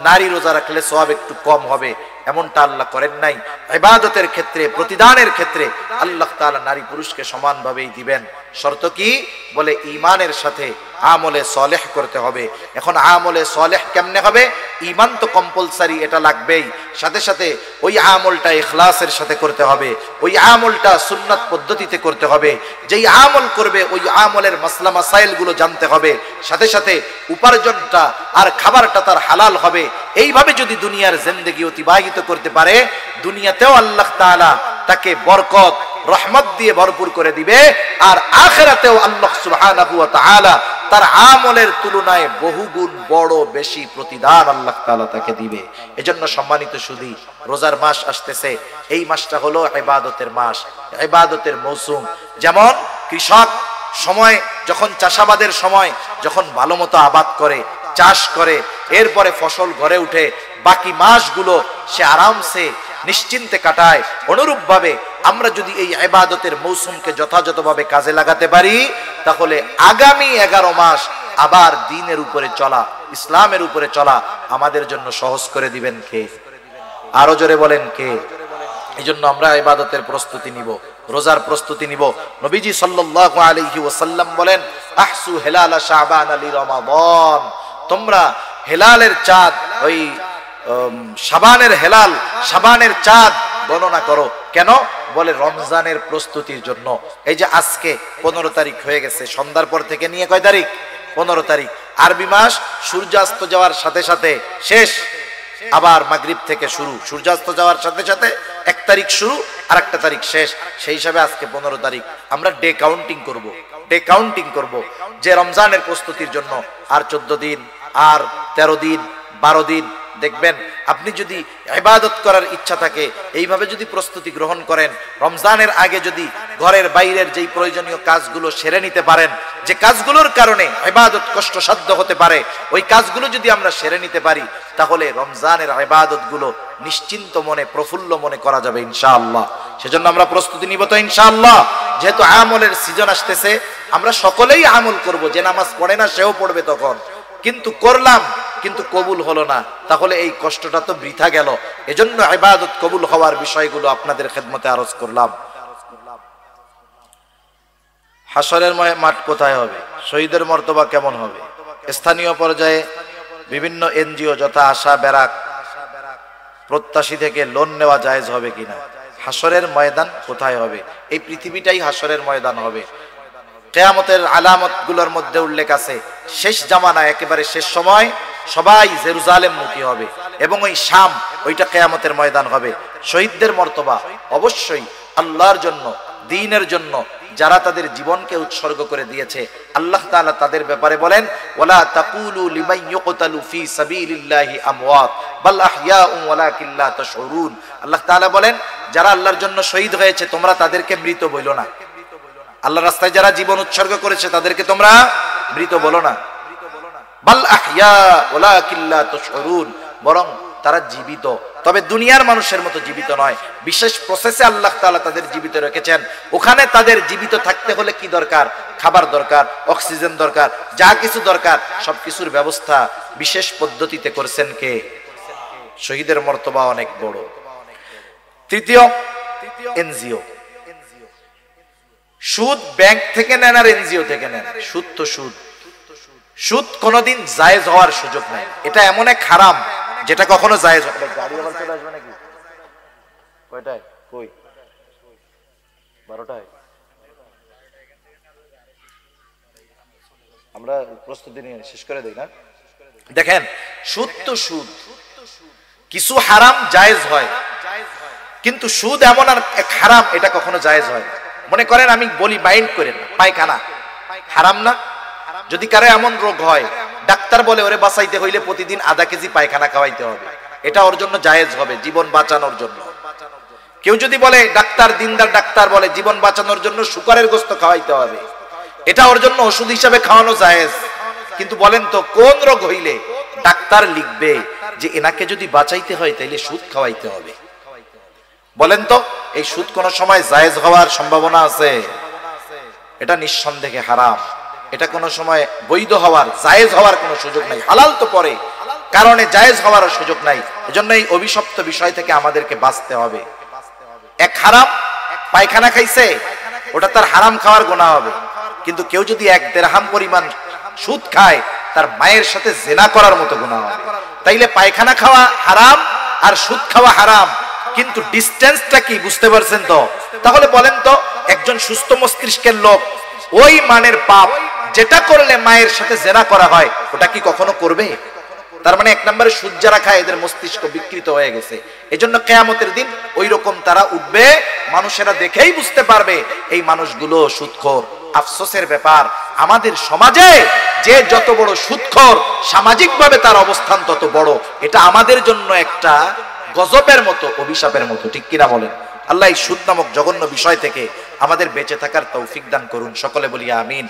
নারী রোজা রাখলে সওয়াব একটু কম হবে। এমনটা আল্লাহ করেন নাই। ইবাদতের ক্ষেত্রে, প্রতিদানের ক্ষেত্রে আল্লাহ তাআলা নারী পুরুষকে সমানভাবেই দিবেন। শর্ত কি? বলে ঈমানের সাথে আমলে সলেহ করতে হবে। এখন আমলে সলেহ কেমনে হবে? ঈমান তো কম্পালসারি, এটা লাগবেই। সাথে সাথে ওই আমলটা ইখলাসের সাথে করতে হবে, ওই আমলটা সুন্নাত পদ্ধতিতে করতে হবে। যেই আমল করবে ওই আমলের মাসলা মাসাইল গুলো জানতে হবে। সাথে সাথে উপার্জনটা আর খাবারটা তার হালাল হবে। এইভাবে যদি দুনিয়ার জিন্দেগি অতিবাহিত করতে পারে, দুনিয়াতেও আল্লাহ তাআলা তাকে বরকত রহমত দিয়ে ভরপুর করে দিবে, আর আখিরাতেও আল্লাহ সুবহানাহু ওয়া তাআলা তার আমলের তুলনায় বহুগুণ বড় বেশি প্রতিদান আল্লাহ তাআলা তাকে দিবে। এজন্য সম্মানিত সুধী, রোজার মাস আসতেছে। এই মাসটা হলো ইবাদতের মাস, ইবাদতের মৌসুম। যেমন কৃষক সময় যখন চাষাবাদের সময় যখন ভালো মতো আবাদ করে, চাষ করে, এরপরে ফসল ঘরে উঠে, বাকি মাসগুলো সে আরামসে নিশ্চিন্তে কাটায়। অনুরূপভাবে আমরা যদি এই ইবাদতের মৌসুমকে যথাযথভাবে কাজে লাগাতে পারি, তাহলে আগামী 11 মাস আবার দ্বীনের উপরে চলা, ইসলামের উপরে চলা আমাদের জন্য সহজ করে দিবেন কে? আরো জোরে বলেন কে? এই জন্য আমরা ইবাদতের প্রস্তুতি নিব, রোজার প্রস্তুতি নিব। নবীজি সাল্লাল্লাহু আলাইহি ওয়াসাল্লাম বলেন, আহসু হিলাল শাবান লি রমাদান, তোমরা হেলালের চাঁদ, ওই শাবানের হেলাল, শাবানের চাঁদ গণনা করো। কেন? বলে রমজানের প্রস্তুতির জন্য। এই যে আজকে 15 তারিখ হয়ে গেছে, সন্ধ্যার পর থেকে নিয়ে কয় তারিখ? 15 তারিখ। আরবি মাস সূর্যাস্ত যাওয়ার সাথে সাথে শেষ, আবার মাগরিব থেকে শুরু, সূর্যাস্ত যাওয়ার সাথে সাথে 1 তারিখ শুরু আর 1 তারিখ শেষ। সেই হিসাবে আজকে 15 তারিখ। আমরা ডে কাউন্টিং করব, ডে কাউন্টিং করব যে রমজানের প্রস্তুতির জন্য। আর 14 দিন, আর 13 দিন, 12 দিন। দেখবেন আপনি যদি ইবাদত করার ইচ্ছা থাকে, এইভাবে যদি প্রস্তুতি গ্রহণ করেন, রমজানের আগে যদি ঘরের বাইরের যেই প্রয়োজনীয় কাজগুলো সেরে নিতে পারেন, যে কাজগুলোর কারণে ইবাদত কষ্টসাধ্য হতে পারে, ওই কাজগুলো যদি আমরা সেরে নিতে পারি, তাহলে রমজানের ইবাদতগুলো নিশ্চিন্ত মনে, প্রফুল্ল মনে করা যাবে ইনশাআল্লাহ। সেজন্য আমরা প্রস্তুতি নিব তো ইনশাআল্লাহ। যেহেতু আমলের সিজন আসতেছে, আমরা সকলেই আমল করব। যে নামাজ পড়ে না সেও পড়বে তখন, কিন্তু করলাম কিন্তু কবুল হলো না, তাহলে এই কষ্টটা তো বৃথা গেল। এজন্য ইবাদত কবুল হওয়ার বিষয়গুলো আপনাদের খেদমতে আরজ করলাম। হাসরের মাঠ কোথায় হবে? শহীদের মর্তবা কেমন হবে? স্থানীয় পর্যায়ে বিভিন্ন এনজিও যথা আশা, ব্যারাক, প্রত্যাশী থেকে লোন নেওয়া জায়েজ হবে কিনা? হাসরের ময়দান কোথায় হবে? এই পৃথিবীটাই হাসরের ময়দান হবে। কিয়ামতের আলামতগুলোর মধ্যে উল্লেখ আছে, শেষ জামানায়, একেবারে শেষ সময় সবাই জেরুজালেম মুখী হবে, এবং ওই শাম, ওইটা কিয়ামতের ময়দান হবে। শহীদদের মর্তবা অবশ্যই আল্লাহর জন্য, দ্বীনের জন্য যারা তাদের জীবনকে উৎসর্গ করে দিয়েছে, আল্লাহ তাআলা তাদের ব্যাপারে বলেন, ওয়ালা তাকুলু লিমান ইউকতালু ফি সাবিলিল্লাহি আমওয়াত বাল আহইয়াউম ওয়ালাকিন লা তাশউরুন। আল্লাহ তাআলা বলেন, যারা আল্লাহর জন্য শহীদ হয়েছে তোমরা তাদেরকে মৃত বলো না। আল্লাহর রাস্তায় যারা জীবন উৎসর্গ করেছে তাদেরকে তোমরা মৃত বলো না। বাল আহইয়া ওয়ালাকিন লা তাশউরুন, বরং তারা জীবিত, তবে দুনিয়ার মানুষের মতো জীবিত নয়। বিশেষ প্রসেসে আল্লাহ তাআলা তাদের জীবিত রেখেছেন। ওখানে তাদের জীবিত থাকতে হলে কি দরকার? খাবার দরকার, অক্সিজেন দরকার, যা কিছু দরকার সবকিছুর ব্যবস্থা বিশেষ পদ্ধতিতে করেছেন কে? শহীদের মর্তবা অনেক বড়। তৃতীয়, এনজিও। সুদ ব্যাংক থেকে নেন আর এনজিও থেকে নেন, সুদ তো সুদ। সুদ কোনোদিন জায়েজ হওয়ার সুযোগ নাই। এটা এমন এক হারাম যেটা কখনো জায়েজ হবে না। গাড়ি আবার চলে আসবে নাকি? কয়টায়? কই? 12টায়। আমরা প্রস্তুতি নিয়ে শেষ করে দেই না? দেখেন, সুদ তো সুদ। কিছু হারাম জায়েজ হয়, কিন্তু সুদ এমন এক হারাম, এটা কখনো জায়েজ হয় না। মনে করেন, আমি বলি মাইন্ড করেন, পায়খানা হারাম না? যদি কারো এমন রোগ হয়, ডাক্তার বলে ওরে বাঁচাইতে হইলে প্রতিদিন আধা কেজি পায়খানা খাওয়াইতে হবে, এটা ওর জন্য জায়েজ হবে, জীবন বাঁচানোর জন্য। কেউ যদি বলে, ডাক্তার, দিনদার ডাক্তার বলে জীবন বাঁচানোর জন্য শুকরের গোশত খাওয়াইতে হবে, এটা ওর জন্য ওষুধ হিসাবে খাওয়ানো জায়েজ। কিন্তু বলেন তো, কোন রোগ হইলে ডাক্তার লিখবে যে এনাকে যদি বাঁচাইতে হয় তাইলে সুদ খাওয়াইতে হবে? বলেন তো, এই সুদ কোন সময় জায়েজ হওয়ার সম্ভাবনা আছে? এটা নিঃসন্দেহে হারাম। এটা কোন সময় বৈধ হওয়ার, জায়েজ হওয়ার কোনো সুযোগ নাই। হালাল তো পরে, কারণে জায়েজ হওয়ার সুযোগ নাই। এজন্য এই অভিশপ্ত বিষয় থেকে আমাদেরকে বাঁচতে হবে। এক হারাম পায়খানা খাইছে, ওটা তার হারাম খাওয়ার গুনাহ হবে। কিন্তু কেউ যদি 1 দিরহাম পরিমাণ সুদ খায়, তার মায়ের সাথে জিনা করার মতো গুনাহ হবে। তাইলে পায়খানা খাওয়া হারাম আর সুদ খাওয়া হারাম, কিন্তু ডিসটেন্সটা কি বুঝতে পারছেন তো? তাহলে বলেন তো, একজন সুস্থ মস্তিষ্কের লোক ওই মানের পাপ যেটা করলে মায়ের সাথে জিনা করা হয়, ওটা কি কখনো করবে? তার মানে 1 নম্বরে সুদ যারা খায়, এদের মস্তিষ্ক বিকৃত হয়ে গেছে। এজন্য কিয়ামতের দিন ওই রকম তারা উঠবে, মানুষেরা দেখেই বুঝতে পারবে এই মানুষগুলো সুদখোর। আফসোসের ব্যাপার, আমাদের সমাজে যে যত বড় সুদখোর, সামাজিকভাবে তার অবস্থান তত বড়। এটা আমাদের জন্য একটা গজবের মতো, অভিশাপের মতো, ঠিক কিনা বলেন? আল্লাহ এই সুদ নামক জঘন্য বিষয় থেকে আমাদের বেঁচে থাকার তৌফিক দান করুন। সকলে বলি আমিন।